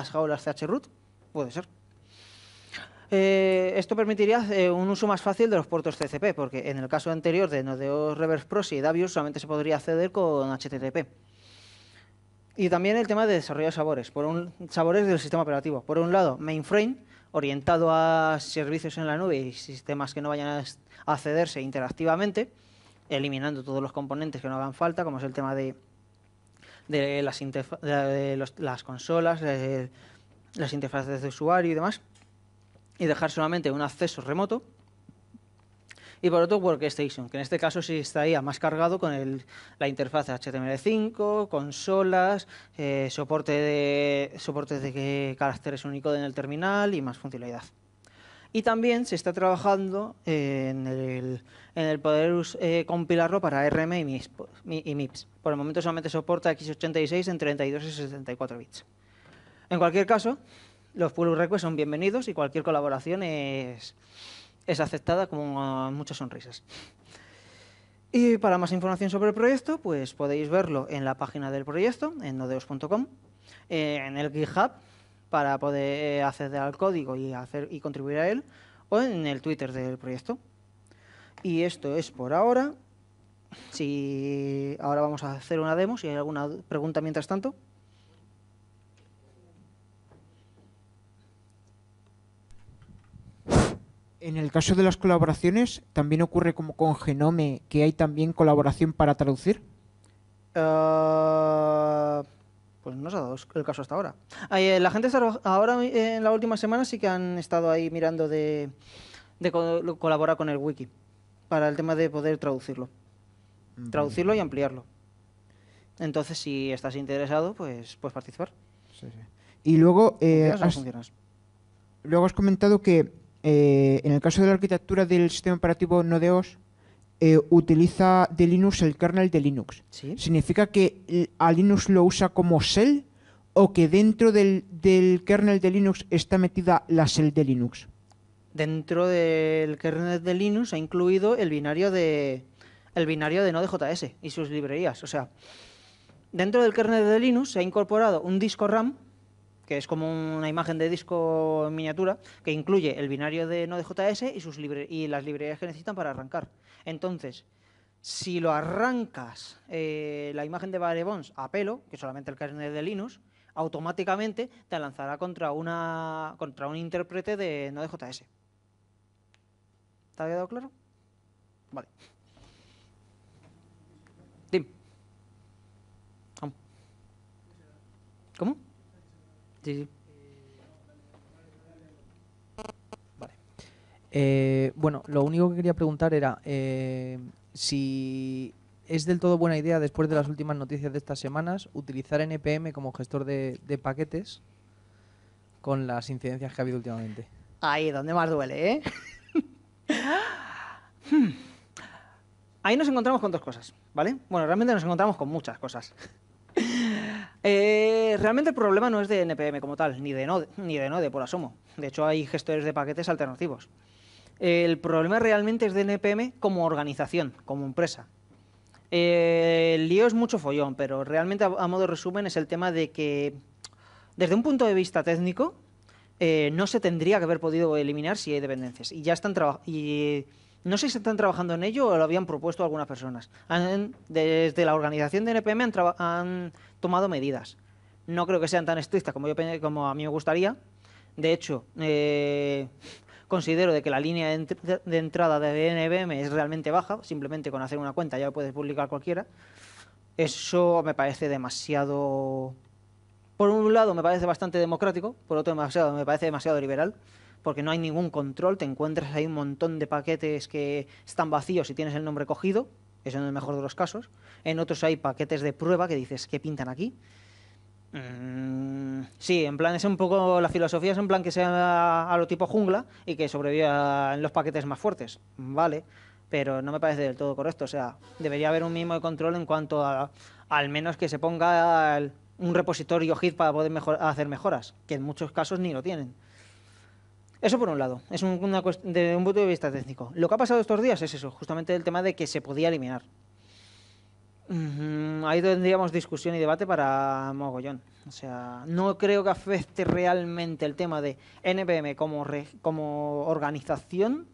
jaulas chroot, puede ser. Esto permitiría un uso más fácil de los puertos TCP, porque en el caso anterior de Node.os Reverse Proxy y Davius solamente se podría acceder con HTTP. Y también el tema de desarrollo de sabores del sistema operativo. Por un lado, mainframe, orientado a servicios en la nube y sistemas que no vayan a accederse interactivamente, eliminando todos los componentes que no hagan falta, como es el tema de las consolas, las interfaces de usuario y demás, y dejar solamente un acceso remoto. Y por otro, Workstation, que en este caso sí estaría más cargado con la interfaz HTML5, consolas, soporte de caracteres Unicode en el terminal y más funcionalidad. Y también se está trabajando en el poder compilarlo para RM y MIPS. Por el momento solamente soporta x86 en 32 y 64 bits. En cualquier caso, los pull requests son bienvenidos y cualquier colaboración es aceptada con muchas sonrisas. Y para más información sobre el proyecto, pues podéis verlo en la página del proyecto, en nodeos.com, en el GitHub, para poder acceder al código y contribuir a él, o en el Twitter del proyecto. Y esto es por ahora. Ahora vamos a hacer una demo, si hay alguna pregunta mientras tanto. En el caso de las colaboraciones, ¿también ocurre como con Genome que hay también colaboración para traducir? Pues no se ha dado el caso hasta ahora. La gente ahora en la última semana sí que han estado ahí mirando de colaborar con el wiki para el tema de poder traducirlo y ampliarlo. Entonces, si estás interesado, pues puedes participar. Sí, sí. Y luego, ¿Funcionas o no funcionas? luego has comentado que en el caso de la arquitectura del sistema operativo Node-OS, utiliza de Linux el kernel de Linux. ¿Sí? ¿Significa que a Linux lo usa como shell o que dentro del kernel de Linux está metida la shell de Linux? Dentro del kernel de Linux ha incluido el binario de Node.js y sus librerías. O sea, dentro del kernel de Linux se ha incorporado un disco RAM, que es como una imagen de disco en miniatura, que incluye el binario de Node.js y las librerías que necesitan para arrancar. Entonces, si lo arrancas la imagen de Barebones a pelo, que es solamente el kernel de Linux, automáticamente te lanzará contra un intérprete de Node.js. ¿Te ha quedado claro? Vale. Dim. ¿Cómo? Sí, sí. Vale. Bueno, lo único que quería preguntar era si es del todo buena idea, después de las últimas noticias de estas semanas, utilizar NPM como gestor de paquetes con las incidencias que ha habido últimamente. Ahí, donde más duele, ¿eh? Ahí nos encontramos con dos cosas, ¿vale? Bueno, realmente nos encontramos con muchas cosas. Realmente el problema no es de NPM como tal, ni de Node por asomo. De hecho, hay gestores de paquetes alternativos. El problema realmente es de NPM como organización, como empresa. El lío es mucho follón, pero realmente a modo de resumen es el tema de que, desde un punto de vista técnico, no se tendría que haber podido eliminar si hay dependencias. Y ya están no sé si están trabajando en ello o lo habían propuesto algunas personas. Desde la organización de NPM han tomado medidas. No creo que sean tan estrictas como a mí me gustaría. De hecho, considero de que la línea de entrada de NPM es realmente baja. Simplemente con hacer una cuenta ya lo puedes publicar cualquiera. Eso me parece demasiado... Por un lado me parece bastante democrático, por otro me parece demasiado liberal, porque no hay ningún control, te encuentras ahí un montón de paquetes que están vacíos y tienes el nombre cogido, eso en el mejor de los casos. En otros hay paquetes de prueba que dices, ¿qué pintan aquí? Sí, en plan es un poco, la filosofía es en plan que sea a lo tipo jungla y que sobreviva en los paquetes más fuertes, vale, pero no me parece del todo correcto. O sea, debería haber un mínimo de control en cuanto a, al menos que se ponga un repositorio Git para poder hacer mejoras, que en muchos casos ni lo tienen. Eso por un lado, es de un punto de vista técnico. Lo que ha pasado estos días es eso, justamente el tema de que se podía eliminar. Ahí tendríamos discusión y debate para mogollón. O sea, no creo que afecte realmente el tema de NPM como organización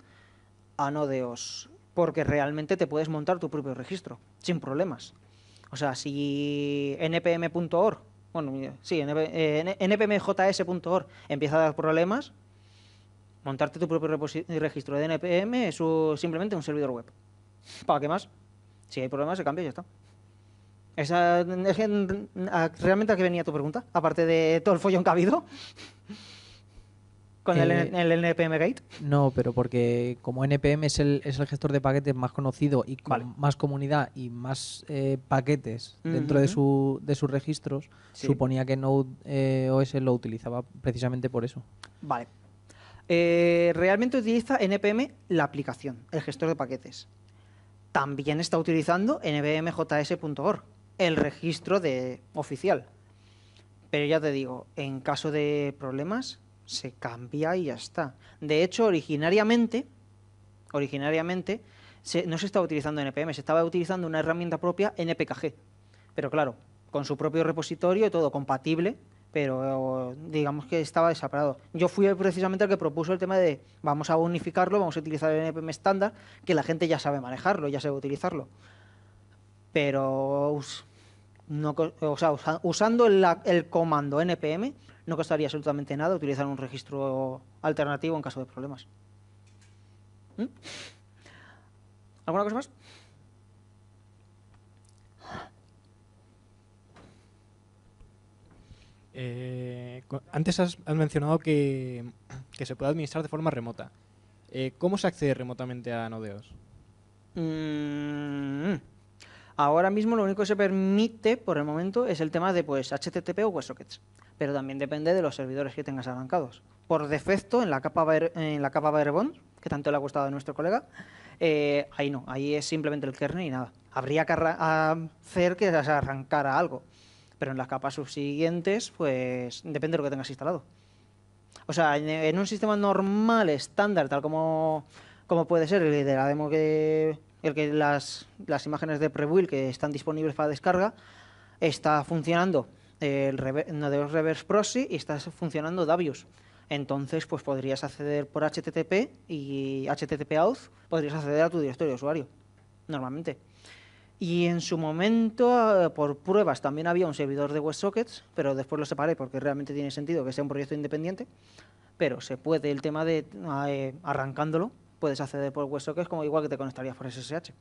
a Node.OS, porque realmente te puedes montar tu propio registro, sin problemas. O sea, si npm.org, bueno, sí, npmjs.org empieza a dar problemas, montarte tu propio registro de npm es simplemente un servidor web. ¿Para qué más? Si hay problemas, se cambia y ya está. ¿Realmente a qué venía tu pregunta? Aparte de todo el follón que ha habido con el NPM Gate. No, pero porque como NPM es el gestor de paquetes más conocido y con más comunidad y más paquetes dentro de sus registros, sí, suponía que Node.OS lo utilizaba precisamente por eso. Vale. Realmente utiliza NPM la aplicación, el gestor de paquetes. También está utilizando npmjs.org, el registro oficial. Pero ya te digo, en caso de problemas, se cambia y ya está. De hecho, originariamente no se estaba utilizando NPM, se estaba utilizando una herramienta propia, NPKG. Pero claro, con su propio repositorio y todo compatible pero digamos que estaba separado. Yo fui precisamente el que propuso el tema de vamos a unificarlo, vamos a utilizar el NPM estándar, que la gente ya sabe manejarlo, ya sabe utilizarlo. Pero no, o sea, usando el comando npm no costaría absolutamente nada utilizar un registro alternativo en caso de problemas. ¿Mm? ¿Alguna cosa más? Antes has mencionado que se puede administrar de forma remota. ¿Cómo se accede remotamente a Node.js? Ahora mismo lo único que se permite por el momento es el tema de pues HTTP o WebSockets, pero también depende de los servidores que tengas arrancados. Por defecto, en la capa Barebone, que tanto le ha gustado a nuestro colega, ahí no, ahí es simplemente el kernel y nada. Habría que hacer que se arrancara algo, pero en las capas subsiguientes, pues depende de lo que tengas instalado. O sea, en un sistema normal, estándar, tal como puede ser el de la demo las imágenes de Prebuild que están disponibles para descarga, está funcionando el Node.js Reverse Proxy y está funcionando Davius. Entonces, pues podrías acceder por HTTP y HTTP auth, podrías acceder a tu directorio de usuario, normalmente. Y en su momento, por pruebas, también había un servidor de WebSockets, pero después lo separé porque realmente tiene sentido que sea un proyecto independiente, pero se puede, el tema de arrancándolo, puedes acceder por WebSockets como igual que te conectarías por SSH.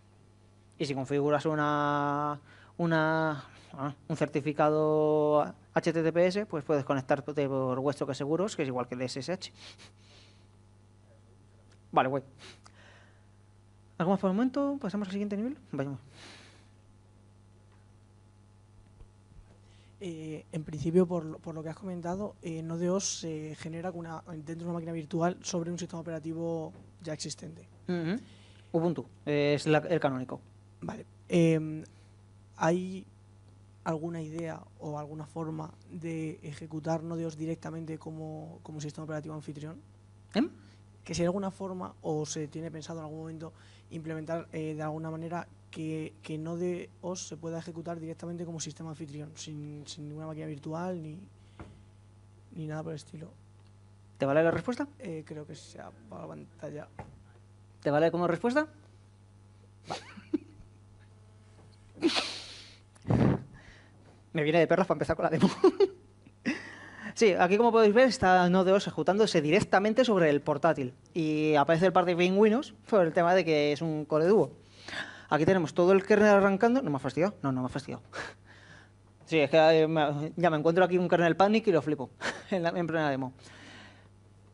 Y si configuras un certificado HTTPS, pues puedes conectarte por WebSockets seguros, que es igual que el SSH. Vale, guay. ¿Algo más por el momento? ¿Pasamos al siguiente nivel? Vayamos. En principio, por lo que has comentado, Node.js se genera dentro de una máquina virtual sobre un sistema operativo ya existente. Ubuntu es el canónico. Vale. ¿Hay alguna idea o alguna forma de ejecutar Node.js directamente como sistema operativo anfitrión? Que si hay alguna forma o se tiene pensado en algún momento implementar de alguna manera que Node.js se pueda ejecutar directamente como sistema anfitrión, sin ninguna máquina virtual ni nada por el estilo. ¿Te vale la respuesta? Creo que se ha apagado la pantalla. ¿Te vale como respuesta? Me viene de perlas para empezar con la demo. Sí, aquí como podéis ver está Node.js ejecutándose directamente sobre el portátil y aparece el parte Windows por el tema de que es un core duo. Aquí tenemos todo el kernel arrancando. ¿No me ha fastidiado? No me ha fastidiado. Sí, es que ya me encuentro aquí un kernel panic y lo flipo en plena demo.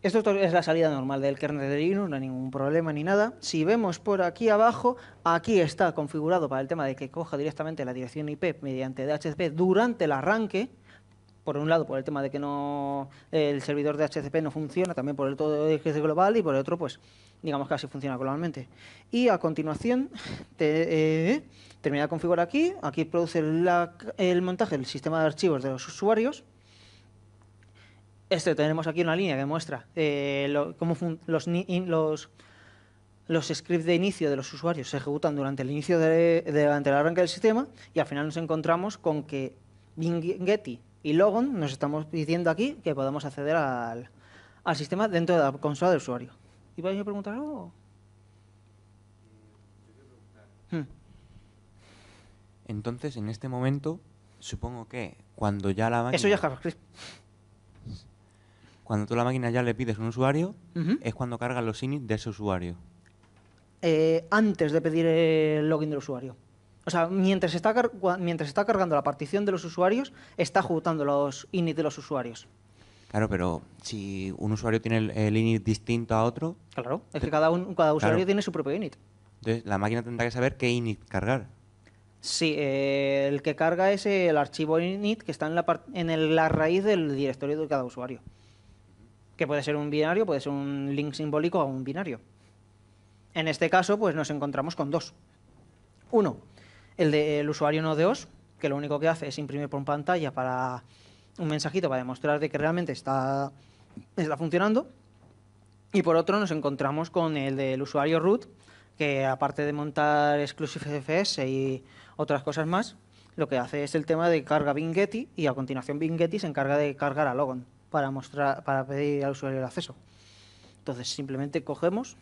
Esto es la salida normal del kernel de Linux, no hay ningún problema ni nada. Si vemos por aquí abajo, aquí está configurado para el tema de que coja directamente la dirección IP mediante DHCP durante el arranque. Por un lado, por el tema de que el servidor de DHCP no funciona, también por el todo que es global, y por el otro, pues, digamos que así funciona globalmente. Y a continuación, termina de configurar aquí produce el montaje del sistema de archivos de los usuarios. Tenemos aquí una línea que muestra cómo los scripts de inicio de los usuarios se ejecutan durante el inicio durante el arranque del sistema, y al final nos encontramos con que Getty y Logon nos estamos pidiendo aquí que podamos acceder al sistema dentro de la consola del usuario. ¿Ibais a preguntar algo? Entonces, en este momento, supongo que cuando ya la máquina... Eso ya es JavaScript. Cuando tú a la máquina ya le pides un usuario, es cuando cargan los init de ese usuario. Antes de pedir el login del usuario. O sea, mientras está cargando la partición de los usuarios, está ejecutando los init de los usuarios. Claro, pero si un usuario tiene el init distinto a otro... Claro, es que cada usuario tiene su propio init. Entonces, la máquina tendrá que saber qué init cargar. Sí, el que carga es el archivo init que está en la raíz del directorio de cada usuario. Que puede ser un binario, puede ser un link simbólico a un binario. En este caso, pues nos encontramos con dos. Uno, el del usuario Node.js, que lo único que hace es imprimir por pantalla para un mensajito para demostrar de que realmente está funcionando. Y por otro nos encontramos con el del usuario root, que aparte de montar Exclusive FS y otras cosas más, lo que hace es el tema de carga Bin-Getty y a continuación Bin-Getty se encarga de cargar a Logon para pedir al usuario el acceso. Entonces simplemente cogemos,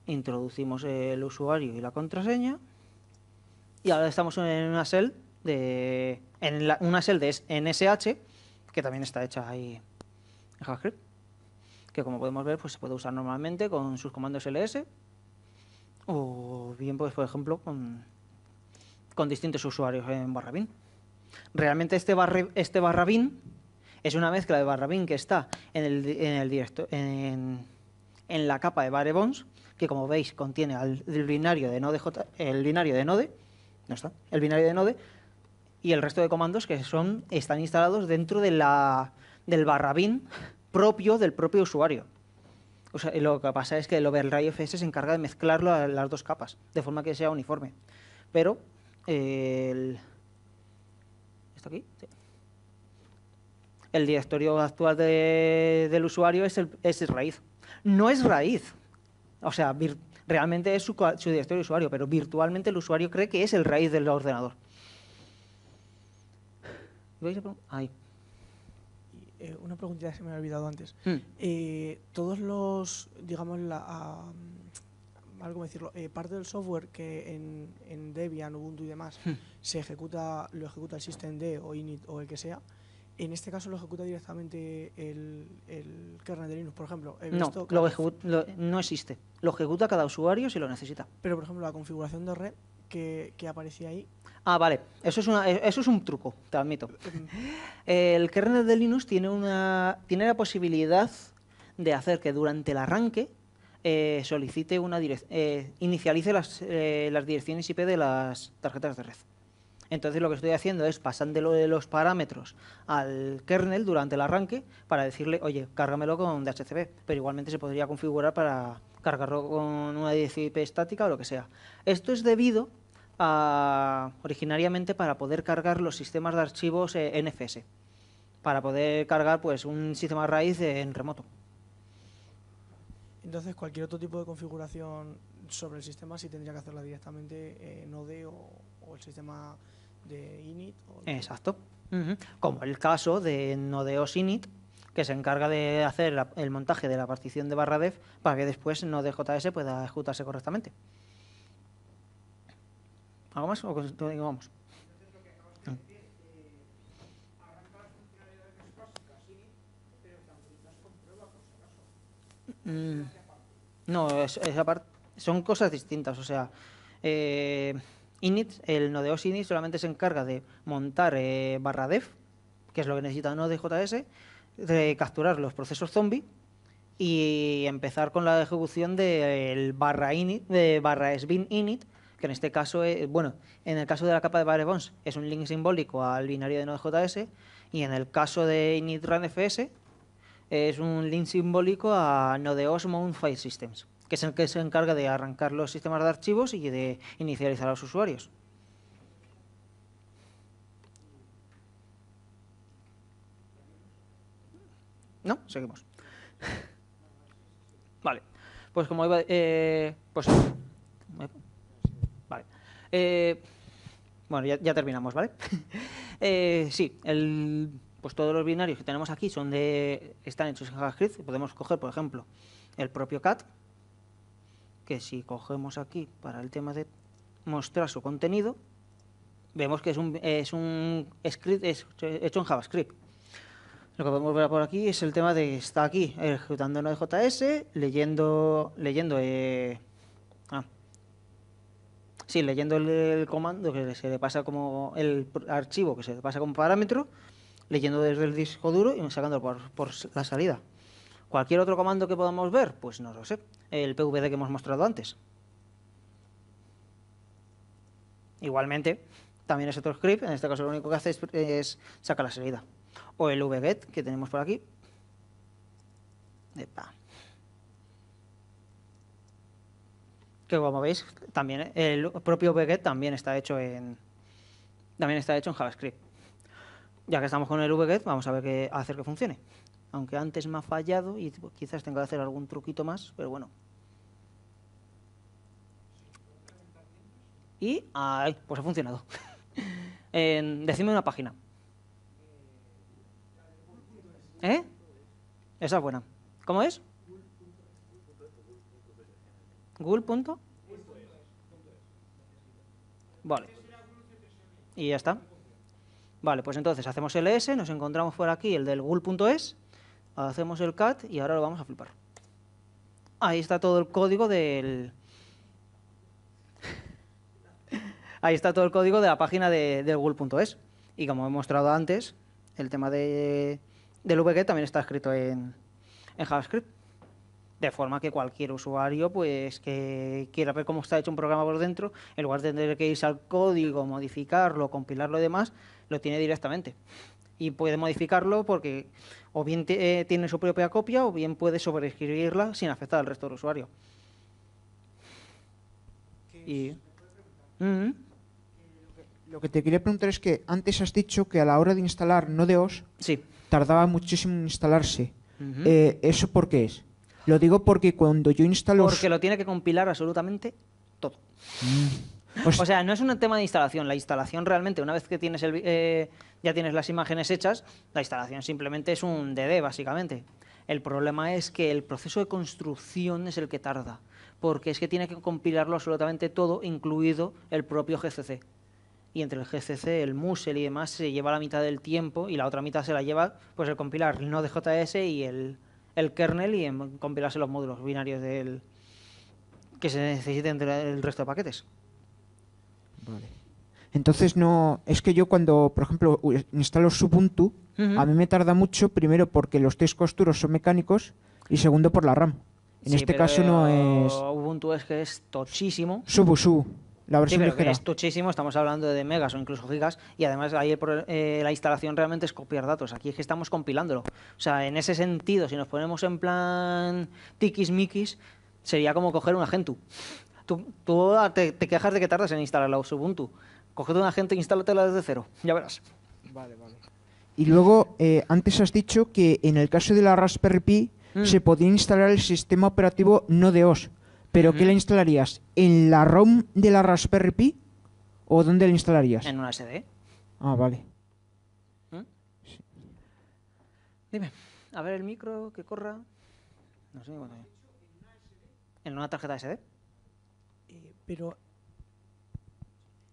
introducimos el usuario y la contraseña y ahora estamos en una shell de NSH que también está hecha ahí en JavaScript, que como podemos ver pues se puede usar normalmente con sus comandos ls o bien pues por ejemplo con distintos usuarios en /bin. Realmente este /bin es una mezcla de /bin que está en la capa de Barebones, que como veis contiene el binario de Node, no está, el binario de Node y el resto de comandos que están instalados dentro de del /bin propio del propio usuario. O sea, lo que pasa es que el OverlayFS se encarga de mezclarlo a las dos capas, de forma que sea uniforme. Pero ¿esto aquí? Sí. El directorio actual del usuario es raíz. No es raíz. O sea, realmente es su directorio de usuario, pero virtualmente el usuario cree que es el raíz del ordenador. Ahí. Una preguntita que se me había olvidado antes. Todos los, digamos, ¿cómo decirlo? Parte del software que en Debian, Ubuntu y demás lo ejecuta el systemd o init o el que sea, en este caso lo ejecuta directamente el kernel de Linux, por ejemplo. No existe. Lo ejecuta cada usuario si lo necesita. Pero, por ejemplo, la configuración de red que aparecía ahí. Ah, vale. Eso es un truco, te admito. El kernel de Linux tiene la posibilidad de hacer que durante el arranque solicite inicialice las direcciones IP de las tarjetas de red. Entonces lo que estoy haciendo es pasándolo de los parámetros al kernel durante el arranque para decirle, oye, cárgamelo con DHCP, pero igualmente se podría configurar para cargarlo con una dirección IP estática o lo que sea. Esto es debido originariamente para poder cargar los sistemas de archivos NFS, para poder cargar pues un sistema raíz en remoto. Entonces cualquier otro tipo de configuración sobre el sistema sí tendría que hacerla directamente Node o el sistema de init. Exacto. Como el caso de Nodeos init, que se encarga de hacer el montaje de la partición de /dev para que después Node.js pueda ejecutarse correctamente. ¿Algo más o continuamos? Entonces lo que acabas de decir, arranca las funcionalidades básicas init, pero también las comprueba por si acaso. No, esa parte son cosas distintas. O sea, init, el Nodeos init solamente se encarga de montar /dev, que es lo que necesita Node.js, de capturar los procesos zombie y empezar con la ejecución del /init, de /sbin init, que en este caso, en el caso de la capa de Barebones es un link simbólico al binario de Node.js y en el caso de init runfs es un link simbólico a Nodeos Mount File Systems, que es el que se encarga de arrancar los sistemas de archivos y de inicializar a los usuarios. ¿No? Seguimos. Vale. Pues como iba... vale. Bueno, ya terminamos, ¿vale? Sí, pues todos los binarios que tenemos aquí están hechos en JavaScript. Podemos coger, por ejemplo, el propio cat, que si cogemos aquí para el tema de mostrar su contenido, vemos que es un script hecho en JavaScript. Lo que podemos ver por aquí es el tema de que está aquí ejecutando Node.js, leyendo el comando que se le pasa como el archivo que se le pasa como parámetro, leyendo desde el disco duro y sacando por la salida. Cualquier otro comando que podamos ver, pues no lo sé. El PVD que hemos mostrado antes. Igualmente, también es otro script. En este caso lo único que hace es sacar la salida. O el vget que tenemos por aquí. Epa. Que como veis, también el propio vget también está hecho en JavaScript. Ya que estamos con el vget, vamos a ver hacer que funcione. Aunque antes me ha fallado y quizás tenga que hacer algún truquito más, pero bueno. Y pues ha funcionado. Decidme una página. ¿Eh? Esa es buena. ¿Cómo es? Google. Vale. Y ya está. Vale, pues entonces hacemos ls, nos encontramos por aquí el del google.es, hacemos el cat y ahora lo vamos a flipar. Ahí está todo el código del... Ahí está todo el código de la página del google.es. Y como he mostrado antes, el tema del wget también está escrito en JavaScript. De forma que cualquier usuario pues que quiera ver cómo está hecho un programa por dentro, en lugar de tener que irse al código, modificarlo, compilarlo y demás, lo tiene directamente. Y puede modificarlo porque o bien tiene su propia copia o bien puede sobreescribirla sin afectar al resto del usuario. Y... Lo que te quería preguntar es que antes has dicho que a la hora de instalar Node.os sí, tardaba muchísimo en instalarse. ¿Eso por qué es? Lo digo porque cuando yo instalo... Porque lo tiene que compilar absolutamente todo. O sea, no es un tema de instalación. La instalación realmente, una vez que tienes ya tienes las imágenes hechas, la instalación simplemente es un DD, básicamente. El problema es que el proceso de construcción es el que tarda, porque es que tiene que compilarlo absolutamente todo, incluido el propio GCC. Y entre el GCC, el Musel y demás se lleva la mitad del tiempo y la otra mitad se la lleva pues el compilar el Node.js y el kernel y en compilarse los módulos binarios que se necesiten entre el resto de paquetes. Vale. Entonces no... Es que yo cuando, por ejemplo, instalo Ubuntu, a mí me tarda mucho, primero porque los discos duros son mecánicos y segundo por la RAM. En este caso no es... Ubuntu es que es tochísimo. Subu, la versión Sí, pero ligera. que es tochísimo, estamos hablando de megas o incluso gigas, y además ahí la instalación realmente es copiar datos. Aquí es que estamos compilándolo. O sea, en ese sentido, si nos ponemos en plan tiquismiquis, sería como coger un Agentú. Tú te quejas de que tardas en instalar la Ubuntu. Cógete un agente e instálatela desde cero, ya verás. Vale. Y luego, antes has dicho que en el caso de la Raspberry Pi se podía instalar el sistema operativo Node.os. ¿Pero qué le instalarías? ¿En la ROM de la Raspberry Pi? ¿O dónde la instalarías? En una SD. Ah, vale. Sí. Dime, a ver el micro que corra. No sé ni cuánto hay. ¿En una tarjeta SD? Pero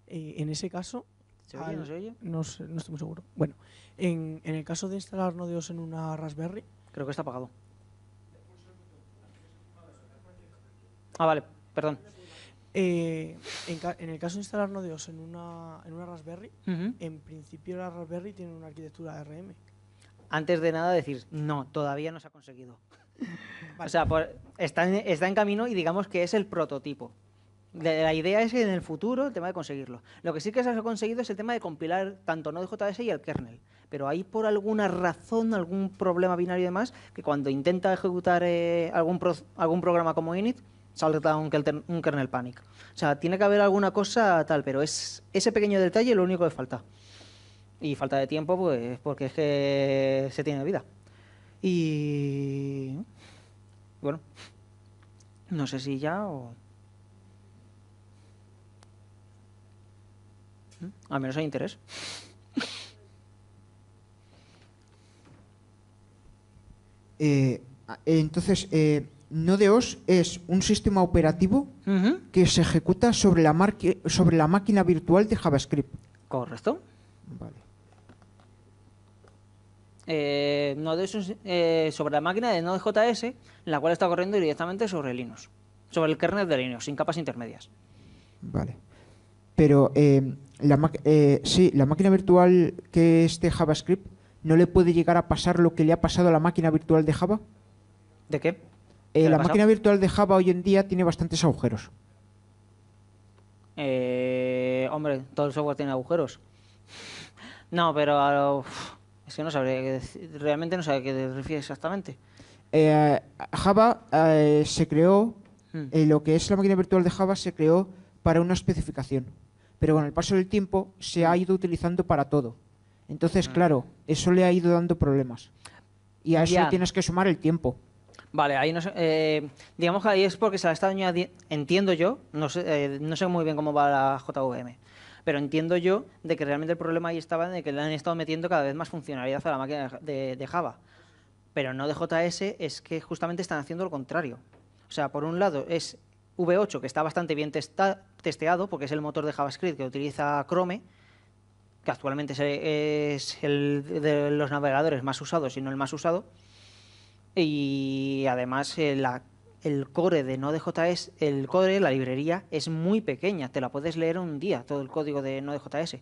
en ese caso... ¿Se oye? ¿No se oye? No estoy muy seguro. Bueno, en el caso de instalar Node.os en una Raspberry... Creo que está apagado. Ah, vale, perdón. En el caso de instalar Node.os en una Raspberry, en principio la Raspberry tiene una arquitectura ARM. Antes de nada decir, no, todavía no se ha conseguido. Vale. O sea, está en camino y digamos que es el prototipo. La idea es que en el futuro el tema de conseguirlo. Lo que sí que se ha conseguido es el tema de compilar tanto Node.js y el kernel. Pero hay por alguna razón, algún problema binario y demás, que cuando intenta ejecutar algún programa como init, salta un kernel panic. O sea, tiene que haber alguna cosa tal, pero es ese pequeño detalle lo único que falta. Y falta de tiempo, pues, porque es que se tiene vida. Y... bueno, no sé si ya o... al menos hay interés. Entonces, Node.os es un sistema operativo que se ejecuta sobre la máquina virtual de JavaScript. Correcto. Vale. Node.os es sobre la máquina de Node.js, la cual está corriendo directamente sobre Linux, sobre el kernel de Linux, sin capas intermedias. Vale. Pero la máquina virtual que es de JavaScript, ¿no le puede llegar a pasar lo que le ha pasado a la máquina virtual de Java? ¿De qué? La máquina virtual de Java hoy en día tiene bastantes agujeros. Hombre, todo el software tiene agujeros. No, pero es que no sabría qué decir, realmente no sabe a qué te refieres exactamente. Java se creó, lo que es la máquina virtual de Java se creó para una especificación, pero con el paso del tiempo se ha ido utilizando para todo. Entonces, claro, eso le ha ido dando problemas. Y a eso le tienes que sumar el tiempo. Vale, ahí no sé, digamos que ahí es porque se la está añadiendo, entiendo yo, no sé muy bien cómo va la JVM, Pero entiendo yo de que realmente el problema ahí estaba en que le han estado metiendo cada vez más funcionalidad a la máquina de Java. Pero no de JS, es que justamente están haciendo lo contrario. O sea, por un lado es V8, que está bastante bien testeado, porque es el motor de JavaScript que utiliza Chrome, que actualmente es el de los navegadores más usados y no el más usado. Y además el core de Node.js, el core, la librería, es muy pequeña. Te la puedes leer un día, todo el código de Node.js.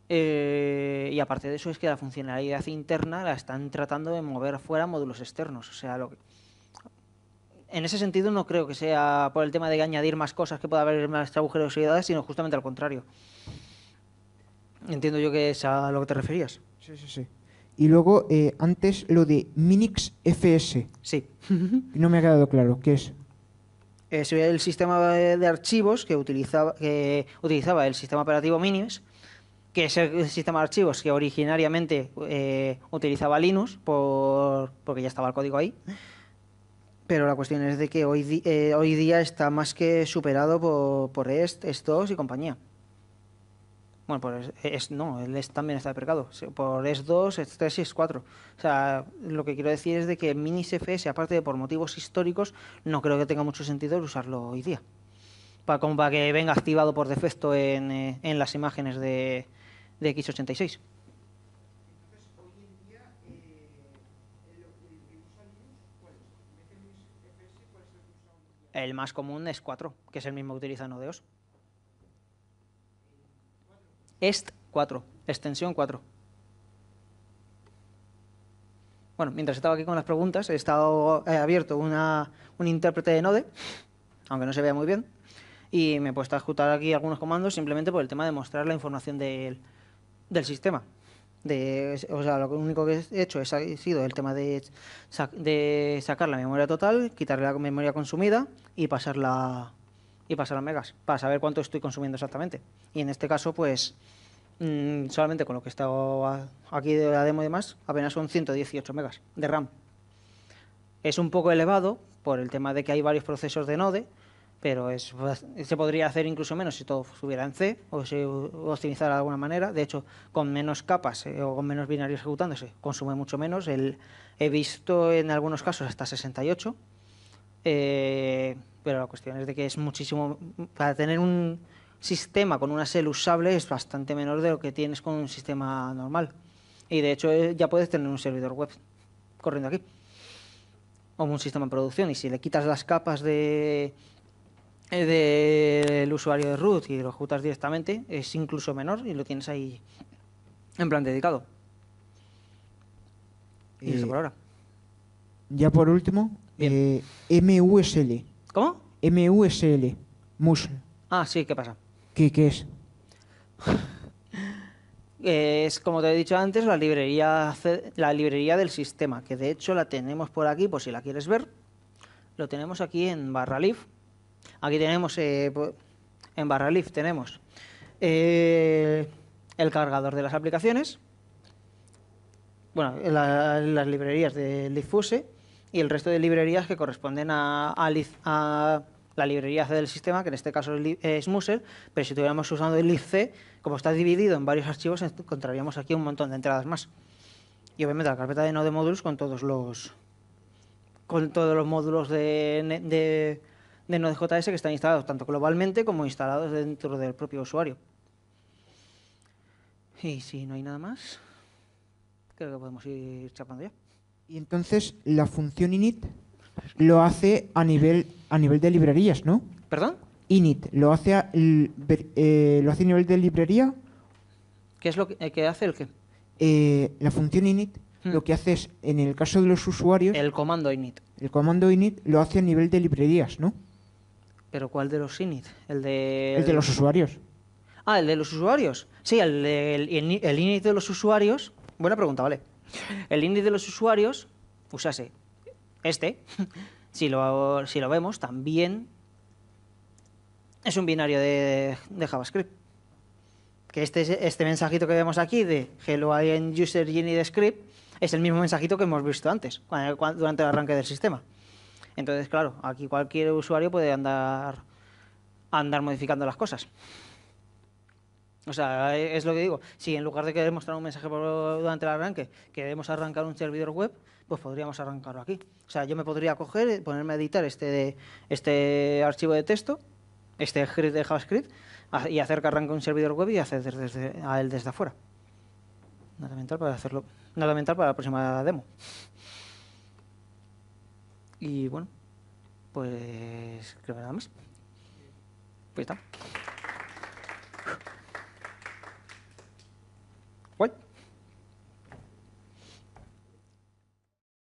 Y aparte de eso es que la funcionalidad interna la están tratando de mover fuera módulos externos. O sea, en ese sentido no creo que sea por el tema de añadir más cosas que pueda haber más agujerosidades, sino justamente al contrario. Entiendo yo que es a lo que te referías. Sí, sí, sí. Y luego, antes lo de Minix FS. Sí. No me ha quedado claro. ¿Qué es? Es el sistema de archivos que utilizaba el sistema operativo Minix, que es el sistema de archivos que originariamente utilizaba Linux, porque ya estaba el código ahí. Pero la cuestión es de que hoy día está más que superado por EST2 y compañía. Bueno, pues el EST también está deprecado. Por ES2, ES3 y ES4. O sea, lo que quiero decir es de que Minix FS, aparte de por motivos históricos, no creo que tenga mucho sentido el usarlo hoy día. Como para que venga activado por defecto en las imágenes de x86. Entonces, hoy en día, el usa Linux, ¿cuál es? En vez de Linux FS, ¿cuál es el que usa hoy en día? El más común es 4, que es el mismo que utiliza Nodeos. EST 4, extensión 4. Bueno, mientras estaba aquí con las preguntas, he abierto un intérprete de Node, aunque no se vea muy bien, y me he puesto a ejecutar aquí algunos comandos simplemente por el tema de mostrar la información del sistema. O sea, lo único que he hecho ha sido el tema de sacar la memoria total, quitarle la memoria consumida y pasarla a megas, para saber cuánto estoy consumiendo exactamente. Y en este caso, pues, solamente con lo que he estado aquí de la demo y demás, apenas son 118 megas de RAM. Es un poco elevado por el tema de que hay varios procesos de Node, pero se podría hacer incluso menos si todo estuviera en C o se optimizara de alguna manera. De hecho, con menos capas o con menos binarios ejecutándose, consume mucho menos. He visto en algunos casos hasta 68, pero la cuestión es de que es muchísimo. Para tener un sistema con una shell usable es bastante menor de lo que tienes con un sistema normal. Y de hecho ya puedes tener un servidor web corriendo aquí, o un sistema en producción. Y si le quitas las capas del usuario de root y lo ejecutas directamente, es incluso menor y lo tienes ahí en plan dedicado. Y eso por ahora. Ya por último, MUSL. ¿Cómo? MUSL. MUSL. Ah, sí, ¿qué pasa? ¿Qué es? Es, como te he dicho antes, la librería del sistema, que de hecho la tenemos por aquí, por si la quieres ver. Lo tenemos aquí en /lib. Aquí tenemos, en /lib tenemos el cargador de las aplicaciones, bueno, las librerías de libfuse y el resto de librerías que corresponden a la librería C del sistema, que en este caso es Musel, pero si estuviéramos usando el libc, como está dividido en varios archivos, encontraríamos aquí un montón de entradas más. Y obviamente la carpeta de Node Modules con todos los módulos de Node.js que están instalados tanto globalmente como instalados dentro del propio usuario. Y si no hay nada más, creo que podemos ir chapando ya. Y entonces la función init lo hace a nivel de librerías, ¿no? ¿Perdón? Init lo hace a nivel de librería. ¿Qué es lo que hace el qué? La función init lo que hace es, en el caso de los usuarios, el comando init. El comando init lo hace a nivel de librerías, ¿no? ¿Pero cuál de los init? El de los usuarios. Ah, el de los usuarios. Sí, el init de los usuarios. Buena pregunta, vale. El init de los usuarios, usase si lo vemos, también es un binario de JavaScript. Que este mensajito que vemos aquí de hello I am user init script es el mismo mensajito que hemos visto antes, durante el arranque del sistema. Entonces, claro, aquí cualquier usuario puede andar modificando las cosas. O sea, es lo que digo. Si en lugar de querer mostrar un mensaje durante el arranque, queremos arrancar un servidor web, pues podríamos arrancarlo aquí. O sea, yo me podría coger, ponerme a editar este archivo de texto, este script de JavaScript, y hacer que arranque un servidor web y hacer a él desde afuera. Nada mental para hacerlo. Nada mental para la próxima demo. Y bueno, pues creo que nada más. Pues está. Guay.